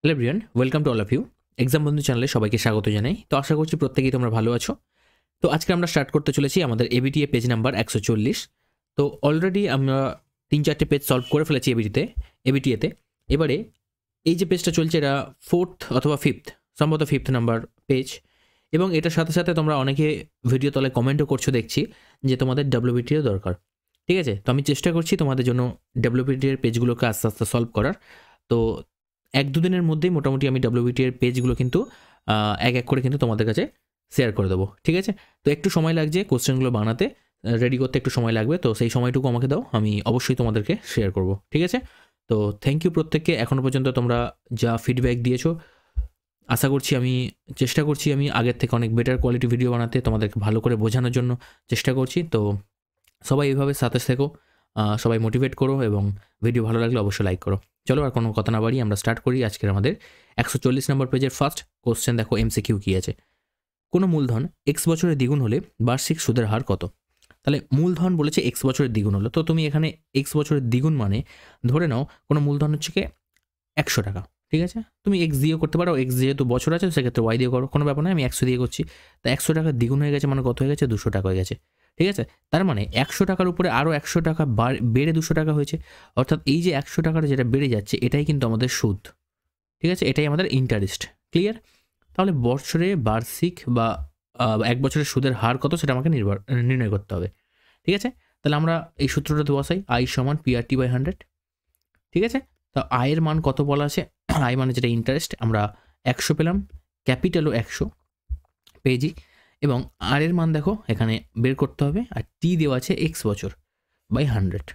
Hello everyone, welcome to all of you. Exam বন্ধু চ্যানেলে সবাইকে স্বাগত জানাই। তো আশা করছি প্রত্যেকেই তোমরা ভালো আছো। তো আজকে আমরা স্টার্ট করতে চলেছি আমাদের এবিটিএ পেজ নাম্বার 140। তো অলরেডি আমরা 3-4টে পেজ সলভ করে ফেলেছি এবিটিএতে। এবারে এই যে পেজটা চলছে এটা 4th অথবা 5th, সম্ভবত 5th নাম্বার পেজ। এবং এটার সাথে সাথে তোমরা অনেকে ভিডিও তলায় কমেন্টও করছো দেখছি যে তোমাদের ডব্লিউবিটিএর দরকার। ঠিক আছে, তো আমি চেষ্টা করছি তোমাদের জন্য ডব্লিউবিটিএর পেজগুলোকে আস্তে আস্তে সলভ করার। তো 1-2 দিনের মধ্যেই মোটামুটি আমি ডব্লিউবিটিএর পেজগুলো কিন্তু এক এক করে কিন্তু তোমাদের কাছে শেয়ার করে দেবো। ঠিক আছে, তো একটু সময় লাগছে কোশ্চেনগুলো বানাতে, রেডি করতে একটু সময় লাগবে। তো সেই সময়টুকু আমাকে দাও, আমি অবশ্যই তোমাদেরকে শেয়ার করব। ঠিক আছে, তো থ্যাংক ইউ প্রত্যেককে। এখনও পর্যন্ত তোমরা যা ফিডব্যাক দিয়েছো, আশা করছি আমি চেষ্টা করছি আমি আগের থেকে অনেক বেটার কোয়ালিটি ভিডিও বানাতে, তোমাদেরকে ভালো করে বোঝানোর জন্য চেষ্টা করছি। তো সবাই এইভাবে সাথে থেকো, সবাই মোটিভেট করো এবং ভিডিও ভালো লাগলে অবশ্যই লাইক করো। চলো আর কোনো কথা না বাড়ি আমরা স্টার্ট করি আজকের আমাদের 140 নম্বর পেজের ফার্স্ট কোশ্চেন। দেখো এমসিকিউ কী আছে। কোনো মূলধন x বছরের দ্বিগুণ হলে বার্ষিক সুদের হার কত? তাহলে মূলধন বলেছে x বছরের দ্বিগুণ হলো, তো তুমি এখানে x বছরের দ্বিগুণ মানে ধরে নাও কোনো মূলধন হচ্ছে কি 100 টাকা। ঠিক আছে, তুমি x দিয়ে করতে পারো, x যেহেতু বছর আছে সেক্ষেত্রে y দিয়ে করো, কোনো ব্যাপার নয়। আমি 100 দিয়ে করছি। তা 100 টাকা দ্বিগুণ হয়ে গেছে মানে কত হয়ে গেছে? 200 টাকা হয়ে গেছে। ঠিক আছে, তার মানে 100 টাকার উপরে আরও 100 টাকা বেড়ে 200 টাকা হয়েছে। অর্থাৎ এই যে 100 টাকাটা যেটা বেড়ে যাচ্ছে এটাই কিন্তু আমাদের সুদ। ঠিক আছে, এটাই আমাদের ইন্টারেস্ট। ক্লিয়ার? তাহলে বছরে বার্ষিক বা 1 বছরের সুদের হার কত সেটা আমাকে নির্ণয় করতে হবে। ঠিক আছে, তাহলে আমরা এই সূত্রটাতে বসাই, আই সমান PRT/100। ঠিক আছে, তো আয়ের মান কত বলা আছে? আয় মানে যেটা ইন্টারেস্ট, আমরা 100 পেলাম, ক্যাপিটালও 100 পেয়েছি। এবং আর এর মান দেখো এখানে বের করতে হবে, আর টি দেওয়া আছে x বছর বাই 100।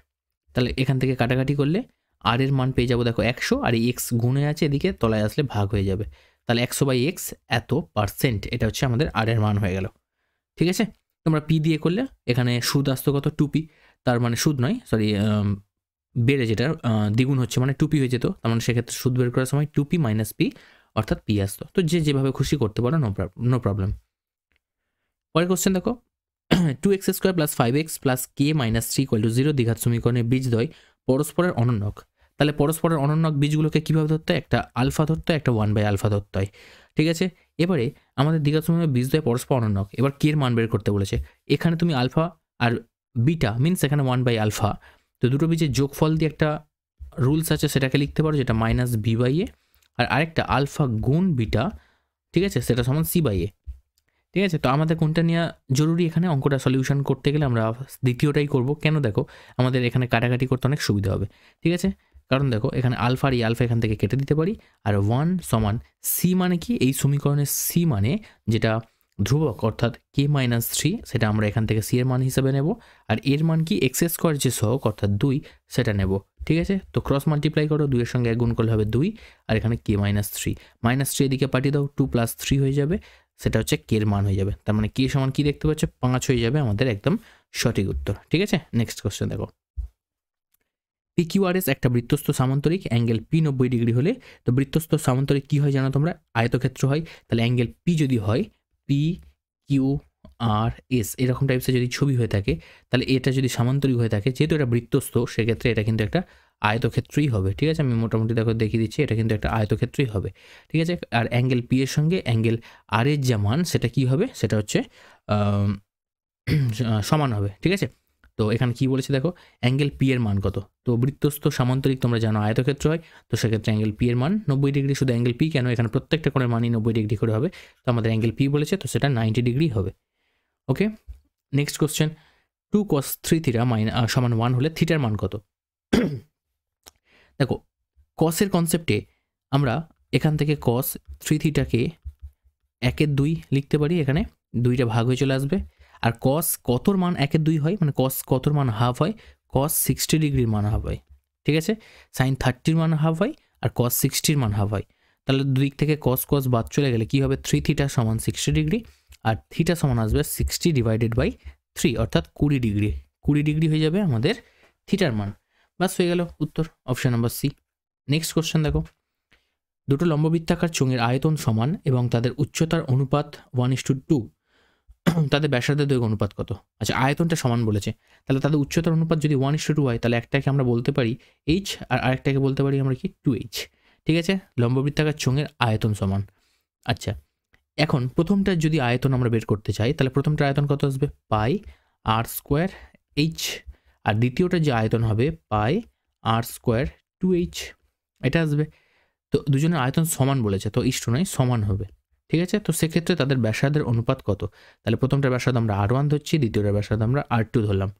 তাহলে এখান থেকে কাটাকাটি করলে আর এর মান পেয়ে যাবো দেখো 100, আর এই এক্স গুণে আছে এদিকে, তলায় আসলে ভাগ হয়ে যাবে। তাহলে 100/x এত পার্সেন্ট, এটা হচ্ছে আমাদের আর এর মান হয়ে গেল। ঠিক আছে, তোমরা পি দিয়ে করলে এখানে সুদ আসতো কত? 2p। তার মানে সুদ নয়, সরি, বেড়ে যেটা দ্বিগুণ হচ্ছে মানে 2p হয়ে যেত। তার মানে সেক্ষেত্রে সুদ বের করার সময় 2p - p অর্থাৎ p আসতো। তো যে যেভাবে খুশি করতে পারো, নো প্রবলেম। পরের কোশ্চেন দেখো, 2x² + 5x + k - 3 = 0 দ্বিঘাত সমীকরণের বীজদ্বয় পরস্পরের অনন্যক। তাহলে পরস্পরের অনন্যক বীজগুলোকে কীভাবে ধরতে হয়? একটা আলফা ধরতে হয়, একটা 1/α ধরতে হয়। ঠিক আছে, এবারে আমাদের দ্বিঘাত সমীকরণের বীজদ্বয় পরস্পর অনন্যক। এবার কে এর মান বের করতে বলেছে। এখানে তুমি আলফা আর বিটা মিনস এখানে 1/α, তো দুটো বীজের যোগফল দিয়ে একটা রুলস আছে সেটাকে লিখতে পারো, যেটা -b/a, আর আরেকটা আলফা গুণ বিটা, ঠিক আছে, সেটা সমান c/a। ঠিক আছে, তো আমাদের কোনটা নেওয়া জরুরি? এখানে অঙ্কটা সলিউশন করতে গেলে আমরা দ্বিতীয়টাই করব। কেন? দেখো আমাদের এখানে কাটাকাটি করতে অনেক সুবিধা হবে। ঠিক আছে, কারণ দেখো এখানে আলফা আর এই আলফা এখান থেকে কেটে দিতে পারি, আর 1 সমান সি মানে কি? এই সমীকরণের সি মানে যেটা ধ্রুবক অর্থাৎ k - 3, সেটা আমরা এখান থেকে সি এর মান হিসেবে নেব। আর এর মান কি? x² যে সহগ অর্থাৎ 2, সেটা নেব। ঠিক আছে, তো ক্রস মাল্টিপ্লাই করো, 2 এর সঙ্গে 1 গুণ করলে হবে 2, আর এখানে k - 3 -3 এদিকে পাঠিয়ে দাও, 2 + 3 হয়ে যাবে, সেটা হচ্ছে কে এর মান হয়ে যাবে। তার মানে কে সমান কি দেখতে পাচ্ছ? 5 হয়ে যাবে আমাদের একদম সঠিক উত্তর। ঠিক আছে, নেক্সট কোশ্চেন দেখো, PQRS একটা বৃত্তস্থ সামান্তরিক, অ্যাঙ্গেল P 90 ডিগ্রি হলে, তো বৃত্তস্থ সামান্তরিক কি হয় জানো তোমরা? আয়তক্ষেত্র হয়। তাহলে অ্যাঙ্গেল P যদি হয় PQRS এরকম টাইপসের যদি ছবি হয়ে থাকে, তাহলে এটা যদি সামান্তরিক হয়ে থাকে, যেহেতু এটা বৃত্তস্থ, সেক্ষেত্রে এটা কিন্তু একটা আয়তক্ষেত্রই হবে। ঠিক আছে, আমি মোটামুটি দেখো দেখিয়ে দিচ্ছি, এটা কিন্তু একটা আয়তক্ষেত্রই হবে। ঠিক আছে, আর অ্যাঙ্গেল P এর সঙ্গে অ্যাঙ্গেল আর এর যা মান সেটা কি হবে? সেটা হচ্ছে সমান হবে। ঠিক আছে, তো এখানে কি বলেছে দেখো, অ্যাঙ্গেল পি এর মান কত? তো বৃত্তস্থ সামান্তরিক তোমরা জানো আয়তক্ষেত্র হয়, তো সেক্ষেত্রে অ্যাঙ্গেল পি এর মান 90 ডিগ্রি। শুধু অ্যাঙ্গেল পি কেন, এখানে প্রত্যেকটা কোণের মানই 90 ডিগ্রি করে হবে। তো আমাদের অ্যাঙ্গেল পি বলেছে, তো সেটা 90 ডিগ্রি হবে। ওকে, নেক্সট কোশ্চেন, 2 cos 3θ সমান 1 হলে থিটার মান কত? দেখো কসের কনসেপ্টে আমরা এখান থেকে cos 3θকে 1/2 লিখতে পারি, এখানে 2টা ভাগ হয়ে চলে আসবে। আর cos কতর মান 1/2 হয়, মানে cos কতর মান হাফ হয়? cos 60 ডিগ্রির মান হাফ হয়। ঠিক আছে, sin 30 মান হাফ হয়, আর cos 60 মান হাফ হয়। তাহলে দুদিক থেকে cos বাদ চলে গেলে কি হবে? 3θ সমান 60 ডিগ্রি, আর থিটা সমান আসবে 60/3 অর্থাৎ 20 ডিগ্রি। 20 ডিগ্রি হয়ে যাবে আমাদের থিটার মান। বাস হয়ে গেল উত্তর, option number C. Next question দেখো, দুটো লম্ববৃত্তাকার চোঙের আয়তন সমান এবং তাদের উচ্চতার অনুপাত 1:2, তাদের ব্যাসার্ধের দৈর্ঘ্য অনুপাত কত? আচ্ছা, আয়তনটা সমান বলেছে, তাহলে তাদের উচ্চতার অনুপাত যদি 1:2 হয়, তাহলে একটাকে আমরা বলতে পারি h, আর আরেকটাকে বলতে পারি আমরা কি 2h। ঠিক আছে, লম্ববৃত্তাকার চোঙের আয়তন সমান। আচ্ছা, এখন প্রথমটার যদি আয়তন আমরা বের করতে চাই তাহলে প্রথমটার আয়তন কত আসবে, পাই আর স্কোয়ার এইচ, আর দ্বিতীয়টার যে আয়তন হবে পাই আর স্কোয়ার 2h, এটা আসবে। তো দুজনের আয়তন সমান বলেছে, তো ইষ্ট নয় সমান হবে। ঠিক আছে, তো সেক্ষেত্রে তাদের ব্যাসার্ধের অনুপাত কত, তাহলে প্রথমটার ব্যাসার্ধ আমরা R1 ধরছি, দ্বিতীয়টার ব্যাসার্ধ আমরা R2 ধরলাম।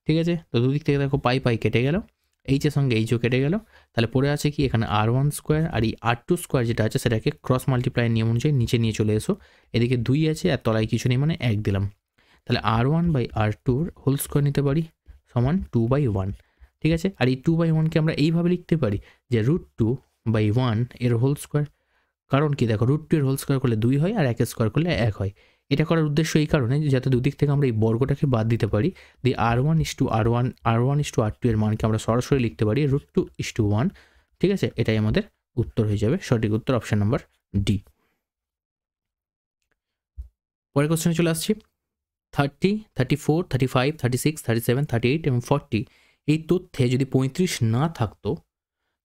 ঠিক আছে, তো দুদিক থেকে দেখো পাই পাই কেটে গেল, এইচের সঙ্গে এইচও কেটে গেল, তাহলে পড়ে আছে কি এখানে R1 স্কোয়ার, আর এই R2 স্কোয়ার যেটা আছে সেটাকে ক্রস মাল্টিপ্লাইয়ের নিয়ম অনুযায়ী নিচে নিয়ে চলে এসো, এদিকে 2 আছে আর তলায় কিছু নেই মানে 1 দিলাম, তাহলে R1/R2 হোল স্কোয়ার নিতে পারি সমান 2/1। ঠিক আছে, আর এই 2/1কে আমরা এইভাবে লিখতে পারি যে √2/1 এর হোল স্কোয়ার, কারণ কি দেখো √2 এর হোল স্কোয়ার করলে 2 হয় আর 1 স্কোয়ার করলে 1 হয়। এটা করার উদ্দেশ্য এই কারণে যাতে দুদিক থেকে আমরা এই বর্গটাকে বাদ দিতে পারি, দিয়ে R1:R2 এর মানকে আমরা সরাসরি লিখতে পারি √2:1। ঠিক আছে, এটাই আমাদের উত্তর হয়ে যাবে, সঠিক উত্তর অপশন নাম্বার ডি। পরের কোশ্চেনে চলে আসছি। 30, 34, 35, 36, 37, 38 এবং 40 এই তথ্যে যদি 35 না থাকতো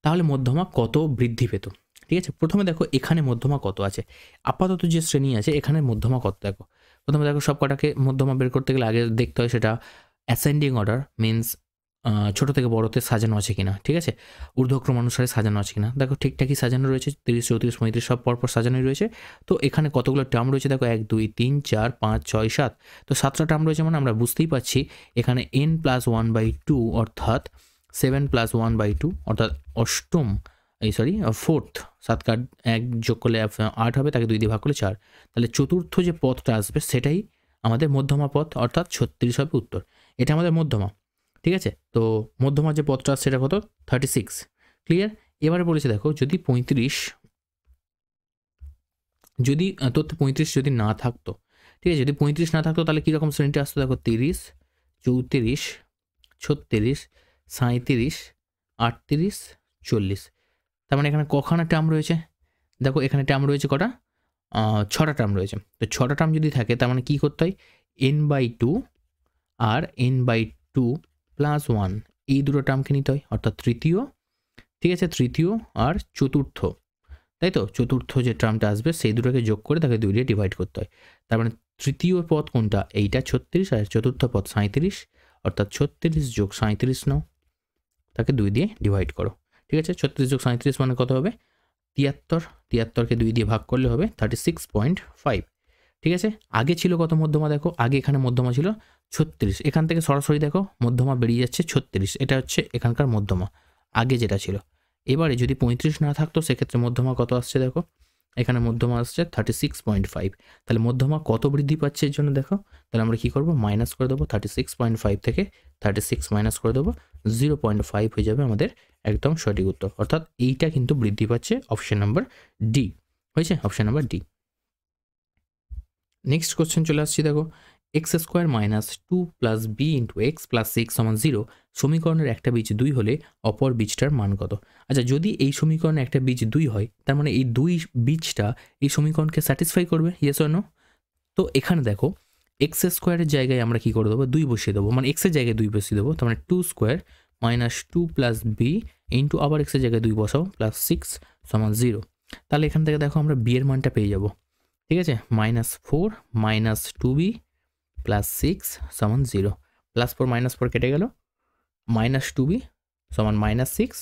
তাহলে মধ্যমা কত বৃদ্ধি পেত। ঠিক আছে, প্রথমে দেখো এখানে মধ্যমা কত আছে, আপাতত যে শ্রেণী আছে এখানে মধ্যমা কত দেখো। প্রথমে দেখো সব কটাকে মধ্যমা বের করতে গেলে আগে দেখতে হয় সেটা অ্যাসেন্ডিং অর্ডার, মিনস ছোট থেকে বড়তে সাজানো আছে কিনা। ঠিক আছে, ঊর্ধ্বক্রম অনুসারে সাজানো আছে কিনা, দেখো ঠিকঠাকই সাজানো রয়েছে, 30, 34, 35 সব পরপর সাজানোই রয়েছে। তো এখানে কতগুলো টার্ম রয়েছে দেখো, 1, 2, 3, 4, 5, 6, 7, তো 7টা টার্ম রয়েছে, মানে আমরা বুঝতেই পারছি এখানে n+1/2 অর্থাৎ 7+1/2 অর্থাৎ অষ্টম, ফোর্থ, 7 কাট 1 যোগ করলে 8 হবে, তাকে 2 দিয়ে ভাগ করলে 4, তাহলে চতুর্থ যে পথটা আসবে সেটাই আমাদের মধ্যমা পথ, অর্থাৎ 36 হবে উত্তর। এটা আমাদের মধ্যমা। ঠিক আছে, তো মধ্যমা যে পথটা আসছে সেটা কত, 36। ক্লিয়ার। এবারে বলেছে দেখো যদি 35, যদি তথ্য 35 যদি না থাকতো, ঠিক আছে, যদি 35 না থাকতো তাহলে কীরকম শ্রেণীটা আসতো দেখো, 30, 34, 36, 37, 38, 40। তার মানে এখানে কখানা টার্ম রয়েছে দেখো, এখানে টার্ম রয়েছে কটা, 6টা টার্ম রয়েছে। তো 6টা টার্ম যদি থাকে তার মানে কী করতে হয়, n/2 আর n/2 + 1 এই দুটো টার্মকে নিতে হয়, অর্থাৎ তৃতীয়, ঠিক আছে, তৃতীয় আর চতুর্থ, তাই তো, চতুর্থ যে টার্মটা আসবে সেই দুটোকে যোগ করে তাকে 2 দিয়ে ডিভাইড করতে হয়। তার মানে তৃতীয় পদ কোনটা, এইটা 36, আর চতুর্থ পদ 37, অর্থাৎ 36 যোগ 37 নাও, তাকে 2 দিয়ে ডিভাইড করো। ঠিক আছে, 36 যোগ 37 মানে কত হবে, 73, 73কে 2 দিয়ে ভাগ করলে হবে 36.5। ঠিক আছে, আগে ছিল কত মধ্যমা দেখো, আগে এখানে মধ্যমা ছিল 36, এখান থেকে সরাসরি দেখো মধ্যমা বেরিয়ে যাচ্ছে 36, এটা হচ্ছে এখানকার মধ্যমা আগে যেটা ছিল। এবারে যদি 35 না থাকতো সেক্ষেত্রে মধ্যমা কত আসছে দেখো, এখানে মধ্যমা আসছে 36.5, তাহলে মধ্যমা কত বৃদ্ধি পাচ্ছে এর জন্য দেখো, তাহলে আমরা কী করবো, মাইনাস করে দেবো, 36.5 থেকে 36 মাইনাস করে দেবো, 0.5 হয়ে যাবে আমাদের একদম সঠিক উত্তর, অর্থাৎ এইটা কিন্তু বৃদ্ধি পাচ্ছে, অপশন নাম্বার ডি হয়েছে, option number D. Next question চলে আসছি দেখো, x² - 2 + b × x + 6 = 0 সমীকরণের একটা বীজ 2 হলে অপর বীজটার মান কত। আচ্ছা, যদি এই সমীকরণে একটা বীজ 2 হয় তার মানে এই 2 বীজটা এই সমীকরণকে স্যাটিসফাই করবে, ইয়েস অর নো। তো এখানে দেখো x² এর জায়গায় আমরা কি করে দেবো, 2 বসিয়ে দেবো, মানে x এর জায়গায় 2 বসিয়ে দেবো, তার মানে 2² - 2 + b × আবার x এর জায়গায় 2 বসাও +6 = 0। তাহলে এখান থেকে দেখো আমরা b এর মানটা পেয়ে যাব। ঠিক আছে, -4 - 2b + 6 = 0, +4 -4 কেটে গেল, -2b = -6,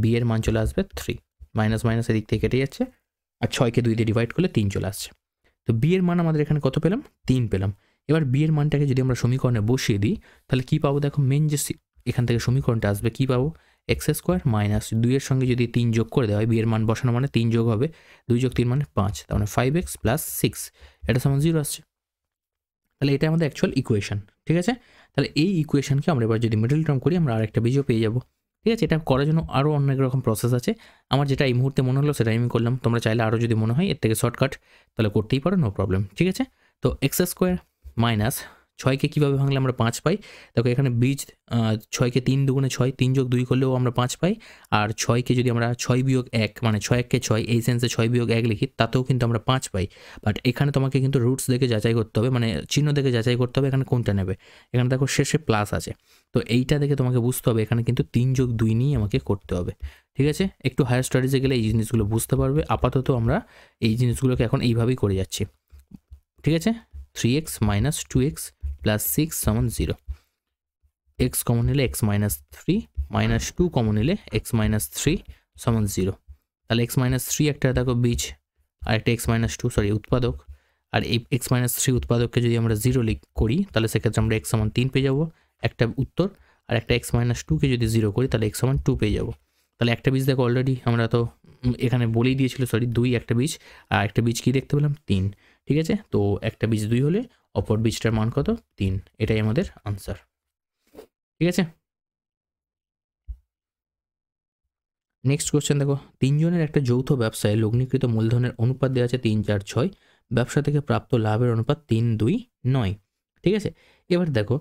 b এর মান চলে আসবে 3, মাইনাস মাইনাস এদিক থেকে কেটে যাচ্ছে, আর 6কে 2 দিয়ে ডিভাইড করলে 3 চলে আসছে। তো b এর মান আমাদের এখানে কত পেলাম, 3 পেলাম। এবার b এর মানটাকে যদি আমরা সমীকরণে বসিয়ে দিই তাহলে কী পাবো দেখো, মেন যে এখান থেকে সমীকরণটা আসবে কী পাবো, x² - 2 এর সঙ্গে যদি 3 যোগ করে দেওয়া হয়, b এর মান বসানো মানে 3 যোগ হবে, 2 যোগ 3 মানে 5, তার মানে 5x + 6 এটা সমান 0 আসছে। তাহলে এটা আমাদের অ্যাকচুয়াল ইকুয়েশন। ঠিক আছে, তাহলে এই ইকুয়েশনকে আমরা এবার যদি মিডল টার্ম করি আমরা আরেকটা বীজও পেয়ে যাবো। ঠিক আছে, এটা করার জন্য আরও অনেক রকম প্রসেস আছে, আমার যেটা এই মুহূর্তে মনে হলো সেটাই আমি করলাম, তোমরা চাইলে আরও যদি মনে হয় এর থেকে শর্টকাট তাহলে করতেই পারো, নো প্রবলেম। ঠিক আছে, তো x² - ছয়কে কীভাবে ভাঙলে আমরা 5 পাই? দেখো এখানে বীজ 6কে 3 দুগুণে 6, 3 যোগ 2 করলেও আমরা 5 পাই। আর 6কে যদি আমরা 6 বিয়োগ 1 মানে 6 1 কে 6 এই সেন্সে 6 বিয়োগ 1 লিখি তাতেও কিন্তু আমরা 5 পাই। বাট এখানে তোমাকে কিন্তু রুটস দেখে যাচাই করতে হবে, মানে চিহ্ন দেখে যাচাই করতে হবে এখানে কোনটা নেবে। এখানে দেখো শেষে প্লাস আছে, তো এইটা দেখে তোমাকে বুঝতে হবে এখানে কিন্তু 3 যোগ 2 নিয়ে আমাকে করতে হবে। ঠিক আছে, একটু হায়ার স্টাডিজে গেলে এই জিনিসগুলো বুঝতে পারবে। আপাতত আমরা এই জিনিসগুলোকে এখন এইভাবেই করে যাচ্ছি। ঠিক আছে, 3x মাইনাস 2x প্লাস 6 সমান 0। এক্স কমন নিলে এক্স মাইনাস 3 মাইনাস 2 কমন নিলে এক্স মাইনাস 3 সমান 0। তাহলে এক্স মাইনাস 3 একটা দেখো বীজ, আর একটা এক্স মাইনাস 2 সরি উৎপাদক। আর এই এক্স মাইনাস 3 উৎপাদককে যদি আমরা 0 করি তাহলে সেক্ষেত্রে আমরা এক্স সমান 3 পেয়ে যাবো, একটা উত্তর। আর একটা এক্স মাইনাস 2কে যদি 0 করি তাহলে এক্স সমান 2 পেয়ে যাবো। তাহলে একটা বীজ দেখো অলরেডি আমরা তো এখানে বলেই দিয়েছিল, সরি 2 একটা বীজ, আর একটা বীজ কি দেখতে পেলাম 3। ঠিক আছে, তো একটা বীজ 2 হলে অপর বীজটার মান কত 3, এটাই আমাদের আনসার। ঠিক আছে, নেক্সট কোশ্চেন দেখো, 3 জনের একটা যৌথ ব্যবসায় লগ্নিকৃত মূলধনের অনুপাত দেওয়া আছে 3 4 6, ব্যবসা থেকে প্রাপ্ত লাভের অনুপাত 3 2 9। ঠিক আছে, এবার দেখো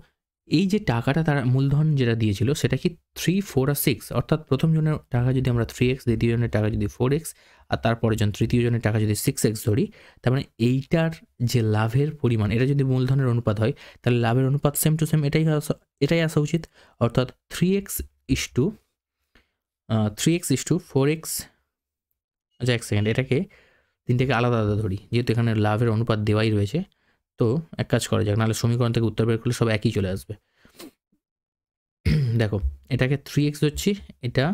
এই যে টাকাটা তারা মূলধন যেটা দিয়েছিল সেটা কি 3 4 আর 6, অর্থাৎ প্রথম জনের টাকা যদি আমরা 3x, দ্বিতীয় জনের টাকা যদি 4x, আর তারপরে জন তৃতীয় জনের টাকা যদি 6x ধরি, তার মানে এইটার যে লাভের পরিমাণ এটা যদি মূলধনের অনুপাত হয় তাহলে লাভের অনুপাত সেম টু সেম এটাই আসা উচিত। অর্থাৎ 3x ইস টু 4x। আচ্ছা এক সেকেন্ড, এটাকে তিনটাকে আলাদা আলাদা ধরি যেহেতু এখানে লাভের অনুপাত দেওয়াই রয়েছে। তো এক কাজ করা যাক, নাহলে সমীকরণ থেকে উত্তর বের করলে সব একই চলে আসবে। দেখো এটাকে 3x ধরছি, এটা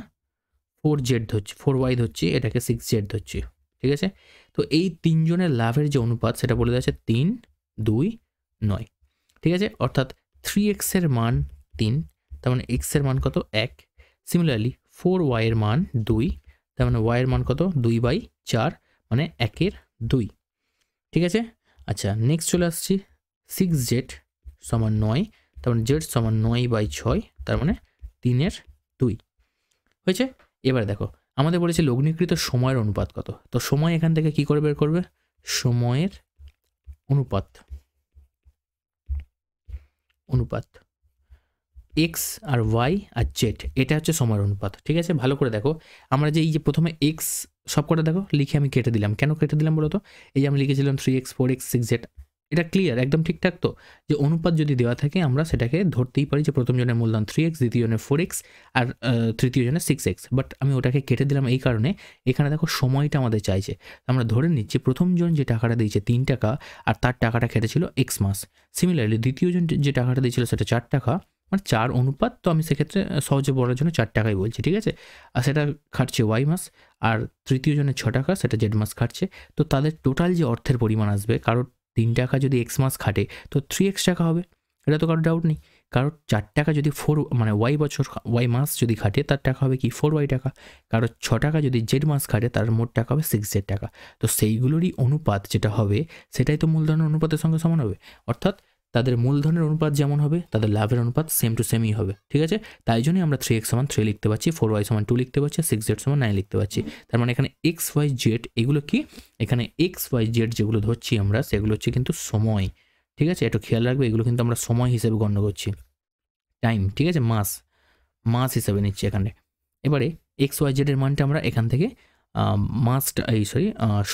4z ধরছি, 4y ধরছি, এটাকে 6z ধরছি। ঠিক আছে, তো এই তিনজনের লাভের যে অনুপাত সেটা বলে দেওয়া আছে 3 2 9। ঠিক আছে, অর্থাৎ 3x এর মান 3, তার মানে x এর মান কত 1। সিমিলারলি 4y এর মান 2, তার মানে y এর মান কত 2/4, মানে 1 2। ঠিক আছে, আচ্ছা নেক্সট চলে আসছি 6z সমান 9, তার মানে z সমান 9/6, তার মানে 3 2 হয়েছে। এবার দেখো আমাদের বলেছে লগ্নিকৃত সময়ের অনুপাত কত, তো সময় এখান থেকে কি করে বের করবে, সময়ের অনুপাত এক্স আর ওয়াই আর জেড, এটা হচ্ছে সময়ের অনুপাত। ঠিক আছে, ভালো করে দেখো, আমরা যে এই যে প্রথমে এক্স সবকটা দেখো লিখে আমি কেটে দিলাম, কেন কেটে দিলাম বলো তো? এই যে আমি লিখেছিলাম 3x 4x 6z, এটা ক্লিয়ার একদম ঠিকঠাক তো, যে অনুপাত যদি দেওয়া থাকে আমরা সেটাকে ধরতেই পারি যে প্রথম জনের মূলধন 3x, দ্বিতীয় জনের 4x, আর তৃতীয় জনের 6x। বাট আমি ওটাকে কেটে দিলাম এই কারণে, এখানে দেখো সময়টা আমাদের চাইছে, আমরা ধরে নিচ্ছি প্রথম জন যে টাকাটা দিয়েছে 3 টাকা, আর তার টাকাটা কেটেছিল x মাস। সিমিলারলি দ্বিতীয় জন যে টাকাটা দিয়েছিল সেটা 4 টাকা, মানে 4 অনুপাত, তো আমি সেক্ষেত্রে সহজে বলার জন্য 4 টাকাই বলছি। ঠিক আছে, আর সেটা খাটছে ওয়াই মাস, আর তৃতীয় জনের 6 টাকা সেটা জেড মাস খাটছে। তো তাদের টোটাল যে অর্থের পরিমাণ আসবে, কারোর 3 টাকা যদি এক্স মাস খাটে তো 3x টাকা হবে, এটা তো কারোর ডাউট নেই। কারোর 4 টাকা যদি মানে ওয়াই মাস যদি খাটে তার টাকা হবে কি 4y টাকা। কারোর 6 টাকা যদি জেড মাস খাটে তার মোট টাকা হবে 6z টাকা। তো সেইগুলোরই অনুপাত যেটা হবে সেটাই তো মূলধনের অনুপাতের সঙ্গে সমান হবে। অর্থাৎ তাদের মূলধনের অনুপাত যেমন হবে তাদের লাভের অনুপাত সেম টু সেমই হবে। ঠিক আছে, তাই জন্যই আমরা 3x সমান 3 লিখতে পারছি, 4y সমান 2 লিখতে পারছি, 6z সমান 9 লিখতে পারছি। তার মানে এখানে এক্স ওয়াই জেড এগুলো কি, এখানে এক্স ওয়াই জেড যেগুলো ধরছি আমরা সেগুলো হচ্ছে কিন্তু সময়। ঠিক আছে, একটু খেয়াল রাখবে, এগুলো কিন্তু আমরা সময় হিসেবে গণ্য করছি, টাইম। ঠিক আছে, মাস হিসেবে নিচ্ছি এখানে। এবারে এক্স ওয়াই জেডের মানটা আমরা এখান থেকে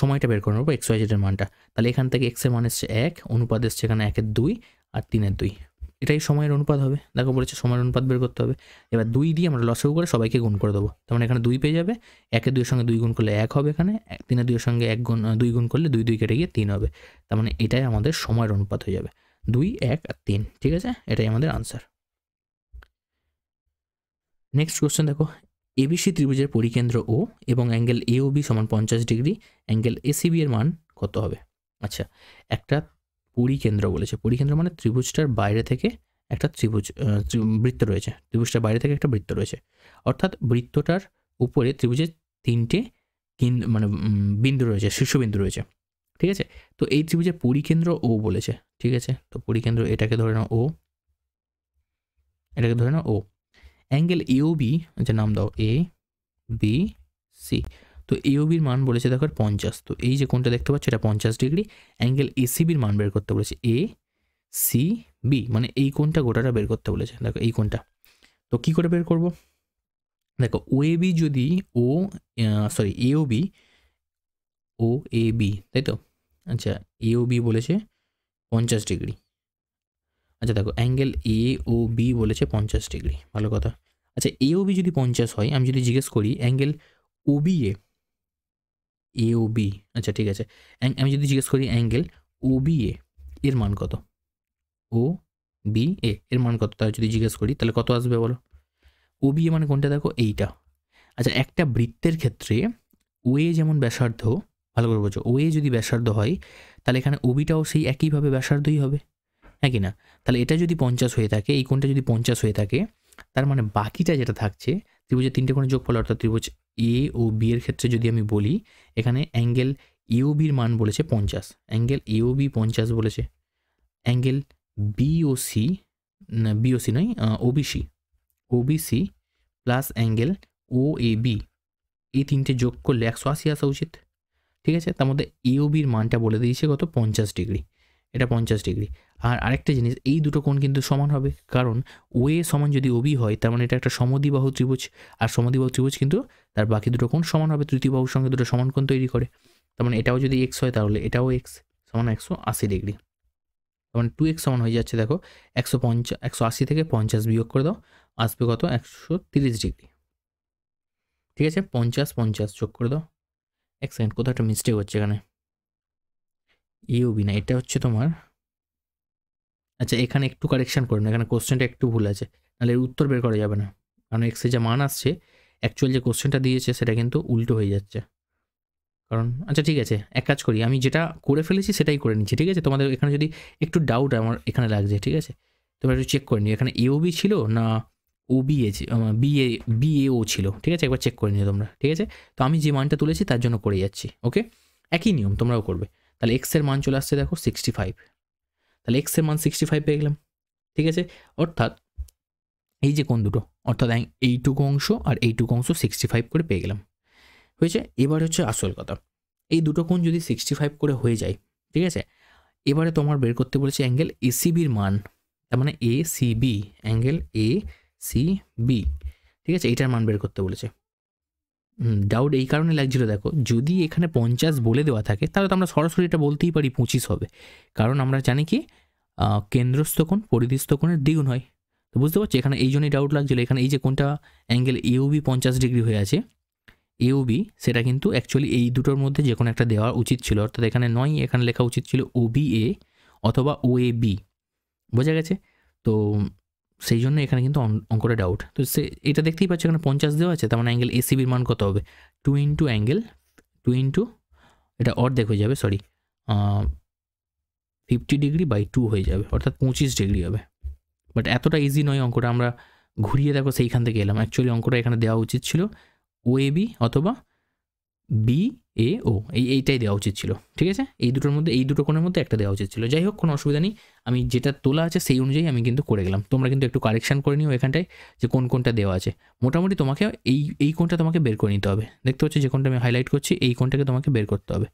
সময়টা বের করে নেবো এক্স ওয়াই জেডের মানটা। তাহলে এখান থেকে এক্সের মান এসছে 1, অনুপাত এসছে এখানে 1 2 আর 3 2, এটাই সময়ের অনুপাত হবে। দেখো বলেছে সময়ের অনুপাত বের করতে হবে। এবার 2 দিয়ে আমরা লসাগু করে সবাইকে গুণ করে দেবো, তার মানে এখানে 2 পেয়ে যাবে, 1 2 এর সঙ্গে 2 গুণ করলে 1 হবে, এখানে 3 2 এর সঙ্গে 2 গুণ করলে 2 2 কেটে গিয়ে 3 হবে। তার মানে এটাই আমাদের সময়ের অনুপাত হয়ে যাবে, 2 1 আর 3। ঠিক আছে, এটাই আমাদের আনসার। নেক্সট কোশ্চেন দেখো, এবিসি ত্রিভুজের পরিকেন্দ্র ও এবং অ্যাঙ্গেল এ ও বি সমান 50 ডিগ্রি, অ্যাঙ্গেল এসিবি এর মান কত হবে? আচ্ছা, একটা পরিকেন্দ্র বলেছে, পরিকেন্দ্র মানে ত্রিভুজটার বাইরে থেকে একটা বৃত্ত রয়েছে, ত্রিভুজটার বাইরে থেকে একটা বৃত্ত রয়েছে, অর্থাৎ বৃত্তটার উপরে ত্রিভুজের 3টে মানে বিন্দু রয়েছে, শীর্ষবিন্দু রয়েছে। ঠিক আছে, তো এই ত্রিভুজের পরিকেন্দ্র ও বলেছে। ঠিক আছে, তো পরিকেন্দ্র এটাকে ধরে নাও ও, এটাকে ধরে নাও ও। অ্যাঙ্গেল এওবি, যে নাম দাও এ বি সি, তো এওবির মান বলেছে দেখো 50, তো এই যে কোনটা দেখতে পাচ্ছ এটা 50 ডিগ্রি। অ্যাঙ্গেল এসিবির মান বের করতে বলেছে এ সি বি, মানে এই কোণটা গোটাটা বের করতে বলেছে। দেখো এই কোণটা, তো কী করে বের করব? দেখো ও এ বি যদি এ ও বি, ও এ বি, তাই তো? আচ্ছা, এ ও বি বলেছে 50 ডিগ্রি। আচ্ছা দেখো, অ্যাঙ্গেল এ ও বি বলেছে 50 ডিগ্রি, ভালো কথা। আচ্ছা, এ ও বি যদি 50 হয়, আমি যদি জিজ্ঞেস করি angle O B A O B, আচ্ছা ঠিক আছে, আমি যদি জিজ্ঞেস করি অ্যাঙ্গেল ও বি এর মান কত, ও বি এর মান কত, তাহলে যদি জিজ্ঞেস করি তাহলে কত আসবে বলো? ও বি মানে কোনটা? দেখো এইটা। আচ্ছা, একটা বৃত্তের ক্ষেত্রে ও এ যেমন ব্যাসার্ধ, ভালো করে বোঝো, ও এ যদি ব্যাসার্ধ হয় তাহলে এখানে ও বিটাও সেই একইভাবে ব্যাসার্ধই হবে, হ্যাঁ কি না? তাহলে এটা যদি 50 হয়ে থাকে, এই কোণটা যদি 50 হয়ে থাকে, তার মানে বাকিটা যেটা থাকছে ত্রিভুজের 3টে কোণের যোগফল, অর্থাৎ ত্রিভুজ এ ও বি এর ক্ষেত্রে যদি আমি বলি, এখানে অ্যাঙ্গেল এ ও বির মান বলেছে 50, অ্যাঙ্গেল এ ও বি 50 বলেছে, অ্যাঙ্গেল বি ও সি, না বি ও সি নয়, ও B C plus angle O A B, এই তিনটে যোগ করলে 180 আসা উচিত, ঠিক আছে? তার মধ্যে এ ও বির মানটা বলে দিয়েছে কত? 50 ডিগ্রি, এটা 50 ডিগ্রি। আর আরেকটা জিনিস, এই দুটো কোণ কিন্তু সমান হবে, কারণ ও এ সমান যদি ও বি হয়, তার মানে এটা একটা সমদ্বিবাহু ত্রিভুজ, আর সমদ্বিবাহু ত্রিভুজ কিন্তু তার বাকি দুটো কোণ সমান হবে, তৃতীয় বাহুর সঙ্গে দুটো সমান কোণ তৈরি করে। তার মানে এটাও যদি এক্স হয়, তাহলে এটাও এক্স সমান 180 ডিগ্রি, তার মানে 2x সমান হয়ে যাচ্ছে, দেখো 180 থেকে 50 বিয়োগ করে দাও, আসবে কত? 130 ডিগ্রি, ঠিক আছে? 50 যোগ করে দাও। এক সেকেন্ড, কোথাও একটা মিস্টেক হচ্ছে এখানে, ইউবি না, এটা হচ্ছে তোমার, আচ্ছা এখানে একটু কারেকশান করে না, এখানে কোশ্চেনটা একটু ভুল আছে, নাহলে এর উত্তর বের করা যাবে না, কারণ এক্সের যে মান আসছে অ্যাকচুয়াল যে কোশ্চেনটা দিয়েছে সেটা কিন্তু উল্টো হয়ে যাচ্ছে, কারণ আচ্ছা ঠিক আছে, এক কাজ করি, আমি যেটা করে ফেলেছি সেটাই করে নিচ্ছি, ঠিক আছে? তোমাদের এখানে যদি একটু ডাউট আমার এখানে লাগছে, ঠিক আছে, তোমরা একটু চেক করে নিও এখানে এওবি ছিল না ও বি এ, বি এ ও ছিল, ঠিক আছে? একবার চেক করে নিও তোমরা, ঠিক আছে? তো আমি যে মানটা তুলেছি তার জন্য করে যাচ্ছি, ওকে? একই নিয়ম তোমরাও করবে। তাহলে এক্সের মান চলে আসছে দেখো 65, তাহলে এক্সের মান 65 পেয়ে গেলাম, ঠিক আছে? অর্থাৎ এই যে কোণ দুটো, অর্থাৎ এইটুকু অংশ আর এইটুকু অংশ 65 করে পেয়ে গেলাম, হয়েছে? এবার হচ্ছে আসল কথা, এই দুটো কোণ যদি 65 করে হয়ে যায়, ঠিক আছে, এবারে তোমার বের করতে বলেছে অ্যাঙ্গেল এসিবির মান, তার মানে A C B, angle A C B, ঠিক আছে, এইটার মান বের করতে বলেছে। ডাউট এই কারণে লাগছিল, দেখো যদি এখানে 50 বলে দেওয়া থাকে তাহলে তো আমরা সরাসরি এটা বলতেই পারি 25 হবে, কারণ আমরা জানি কি কেন্দ্রস্থ কোণ পরিধিস্থ কোণের দ্বিগুণ হয়। তো বুঝতে পারছি, এখানে এই জন্যই ডাউট লাগছিল, এখানে এই যে কোণটা অ্যাঙ্গেল এওবি 50 ডিগ্রি হয়ে আছে, এওবি সেটা কিন্তু অ্যাকচুয়ালি এই দুটোর মধ্যে যে কোনো একটা দেওয়া উচিত ছিল, অর্থাৎ এখানে নয়, এখানে লেখা উচিত ছিল ও বি এ অথবা ও এ বি, বোঝা গেছে? তো সেই জন্য এখানে কিন্তু অঙ্কটা ডাউট। তো সে এটা দেখতেই পাচ্ছ এখানে 50 দেওয়া আছে, তার মানে অ্যাঙ্গেল এসিবির মান কত হবে? 2 ইন্টু অ্যাঙ্গেল 2 ইন্টু, এটা অর্ধেক হয়ে যাবে, সরি 50 ডিগ্রি বাই 2 হয়ে যাবে, অর্থাৎ 25 ডিগ্রি হবে। বাট এতটা ইজি নয় অঙ্কটা, আমরা ঘুরিয়ে দেখো সেইখান থেকে এলাম, অ্যাকচুয়ালি অঙ্কটা এখানে দেওয়া উচিত ছিল ও এ বি অথবা বি এ ও, এইটাই দেওয়া উচিত ছিল, ঠিক আছে? এই দুটোর মধ্যে, এই দুটো কোণের মধ্যে একটা দেওয়া উচিত ছিল। যাই হোক, কোনো অসুবিধা নেই, আমি যেটা তোলা আছে সেই অনুযায়ী আমি কিন্তু করে গেলাম, তোমরা কিন্তু একটু কারেকশান করে নিও এখানটায় যে কোন কোনটা দেওয়া আছে। মোটামুটি তোমাকে এই কোণটা তোমাকে বের করে নিতে হবে, দেখতে পাচ্ছি যে কোণটা আমি হাইলাইট করছি, এই কোণটাকে তোমাকে বের করতে হবে,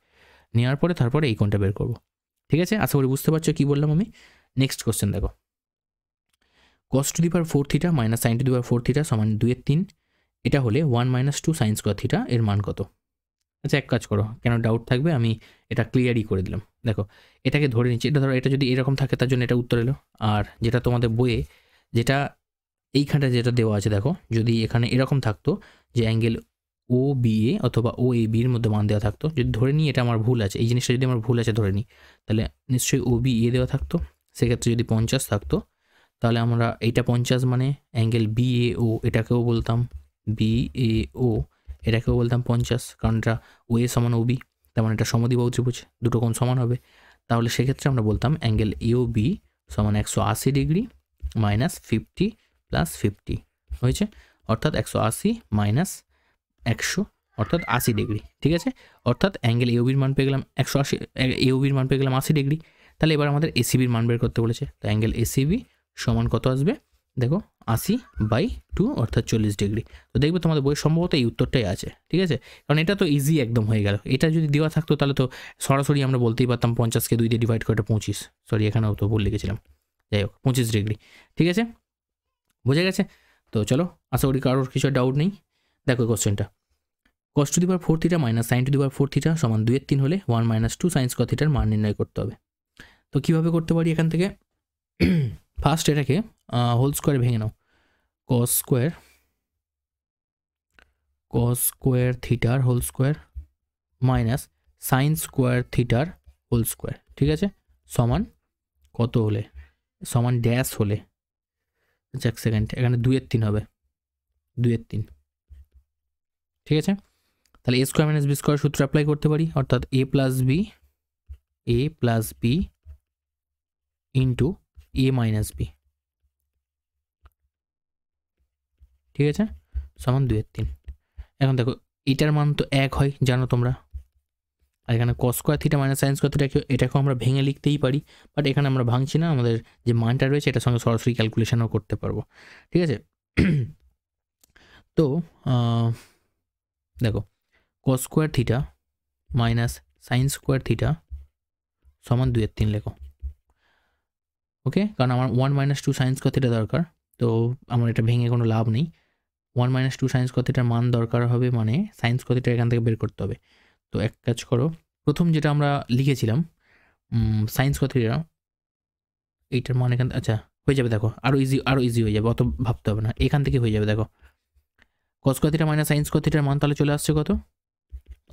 নেওয়ার পরে তারপরে এই কোণটা বের করবো, ঠিক আছে? আশা করি বুঝতে পারছো কী বললাম আমি। নেক্সট কোশ্চেন দেখো, cos two the power 4 theta minus sine two the power 4 theta সমান 2/3, এটা হলে 1 - 2 সাইন স্কোয়ার থিটা এর মান কত? আচ্ছা এক কাজ করো, কেন ডাউট থাকবে, আমি এটা ক্লিয়ারই করে দিলাম। দেখো এটাকে ধরে নিচ্ছি, এটা ধরো, এটা যদি এরকম থাকে তার জন্য এটা উত্তর এলো, আর যেটা তোমাদের বইয়ে যেটা এইখানটা যেটা দেওয়া আছে, দেখো যদি এখানে এরকম থাকতো যে অ্যাঙ্গেল ও বি এ অথবা ও এ বির মধ্যে মান দেওয়া থাকতো, যদি ধরে নিই এটা আমার ভুল আছে, এই জিনিসটা যদি আমার ভুল আছে ধরে নিই, তাহলে নিশ্চয়ই ও বি এ দেওয়া থাকতো, সেক্ষেত্রে যদি 50 থাকতো তাহলে আমরা এইটা 50 মানে অ্যাঙ্গেল বি এ ও, এটাকেও বলতাম বি এ ও, এটাকেও বলতাম 50, কারণ এটা ও এ সমান ও বি, তার মানে এটা সমদ্বিবাহু ত্রিভুজ, দুটো কোণ সমান হবে, তাহলে সেক্ষেত্রে আমরা বলতাম অ্যাঙ্গেল এ ও বি সমান 180 ডিগ্রি মাইনাস 50 প্লাস 50 হয়েছে, অর্থাৎ 180 মাইনাস 100 অর্থাৎ 80 ডিগ্রি, ঠিক আছে? অর্থাৎ অ্যাঙ্গেল এ ও বির মান পেয়ে গেলাম 180, এ ও বির মান পেয়ে গেলাম 80 ডিগ্রি। তাহলে এবার আমাদের এসিবির মান বের করতে বলেছে, তো অ্যাঙ্গেল এসিবি সমান কত আসবে? দেখো 80/2 অর্থাৎ 40 ডিগ্রি। তো দেখবে তোমাদের বইয়ের সম্ভবত এই উত্তরটাই আছে, ঠিক আছে? কারণ এটা তো ইজি একদম হয়ে গেল, এটা যদি দেওয়া থাকতো তাহলে তো সরাসরি আমরা বলতেই পারতাম 50কে 2 দিয়ে ডিভাইড করে 25, সরি এখানেও তো ভুল লিখেছিলাম, যাই হোক 25 ডিগ্রি। ঠিক আছে, বোঝা গেছে? তো চলো, আশা করি কারোর কিছু ডাউট নেই। দেখো কোশ্চেনটা, cos two the power 4 theta minus sine two the power 4 theta সমান 2/3 হলে 1 - 2 সাইন স্কয়ার থিটার মান নির্ণয় করতে হবে। তো কীভাবে করতে পারি এখান থেকে? ফার্স্ট এটাকে হোল স্কোয়ারে ভেঙে নাও। cos স্কোয়ার থিটার whole square minus sine square থিটার হোল স্কোয়ার, ঠিক আছে, সমান কত হলে? সমান ড্যাশ হলে, আচ্ছা এক সেকেন্ড, এখানে 2/3 হবে, 2/3। ঠিক আছে, তাহলে a square minus B square সূত্র অ্যাপ্লাই করতে পারি, অর্থাৎ a plus B into a minus B, ঠিক আছে, সমান 2/3। এখন দেখো এটার মান তো 1 হয় জানো তোমরা, আর এখানে cos square theta minus sine square theta এটাকেও আমরা ভেঙে লিখতেই পারি, বাট এখানে আমরা ভাঙছি না, আমাদের যে মানটা রয়েছে এটার সঙ্গে সরাসরি ক্যালকুলেশনও করতে পারবো। ঠিক আছে, তো দেখো cos square theta minus sine square theta সমান 2/3 লেখো। ওকে, কারণ আমার 1 - 2 সাইন স্কয়ার থিটা দরকার, তো আমার এটা ভেঙে কোনো লাভ নেই। 1 - 2 সাইন স্কয়ার থিটার মান দরকার হবে, মানে সাইন স্কয়ার থিটা এখান থেকে বের করতে হবে। তো এক কাজ করো, প্রথম যেটা আমরা লিখেছিলাম সাইন স্কয়ার থিটা, এইটার মান এখান, আচ্ছা হয়ে যাবে, দেখো আরও ইজি হয়ে যাবে, অত ভাবতে হবে না, এখান থেকে হয়ে যাবে। দেখো cos square theta minus sine square থিটার মান তাহলে চলে আসছে কত?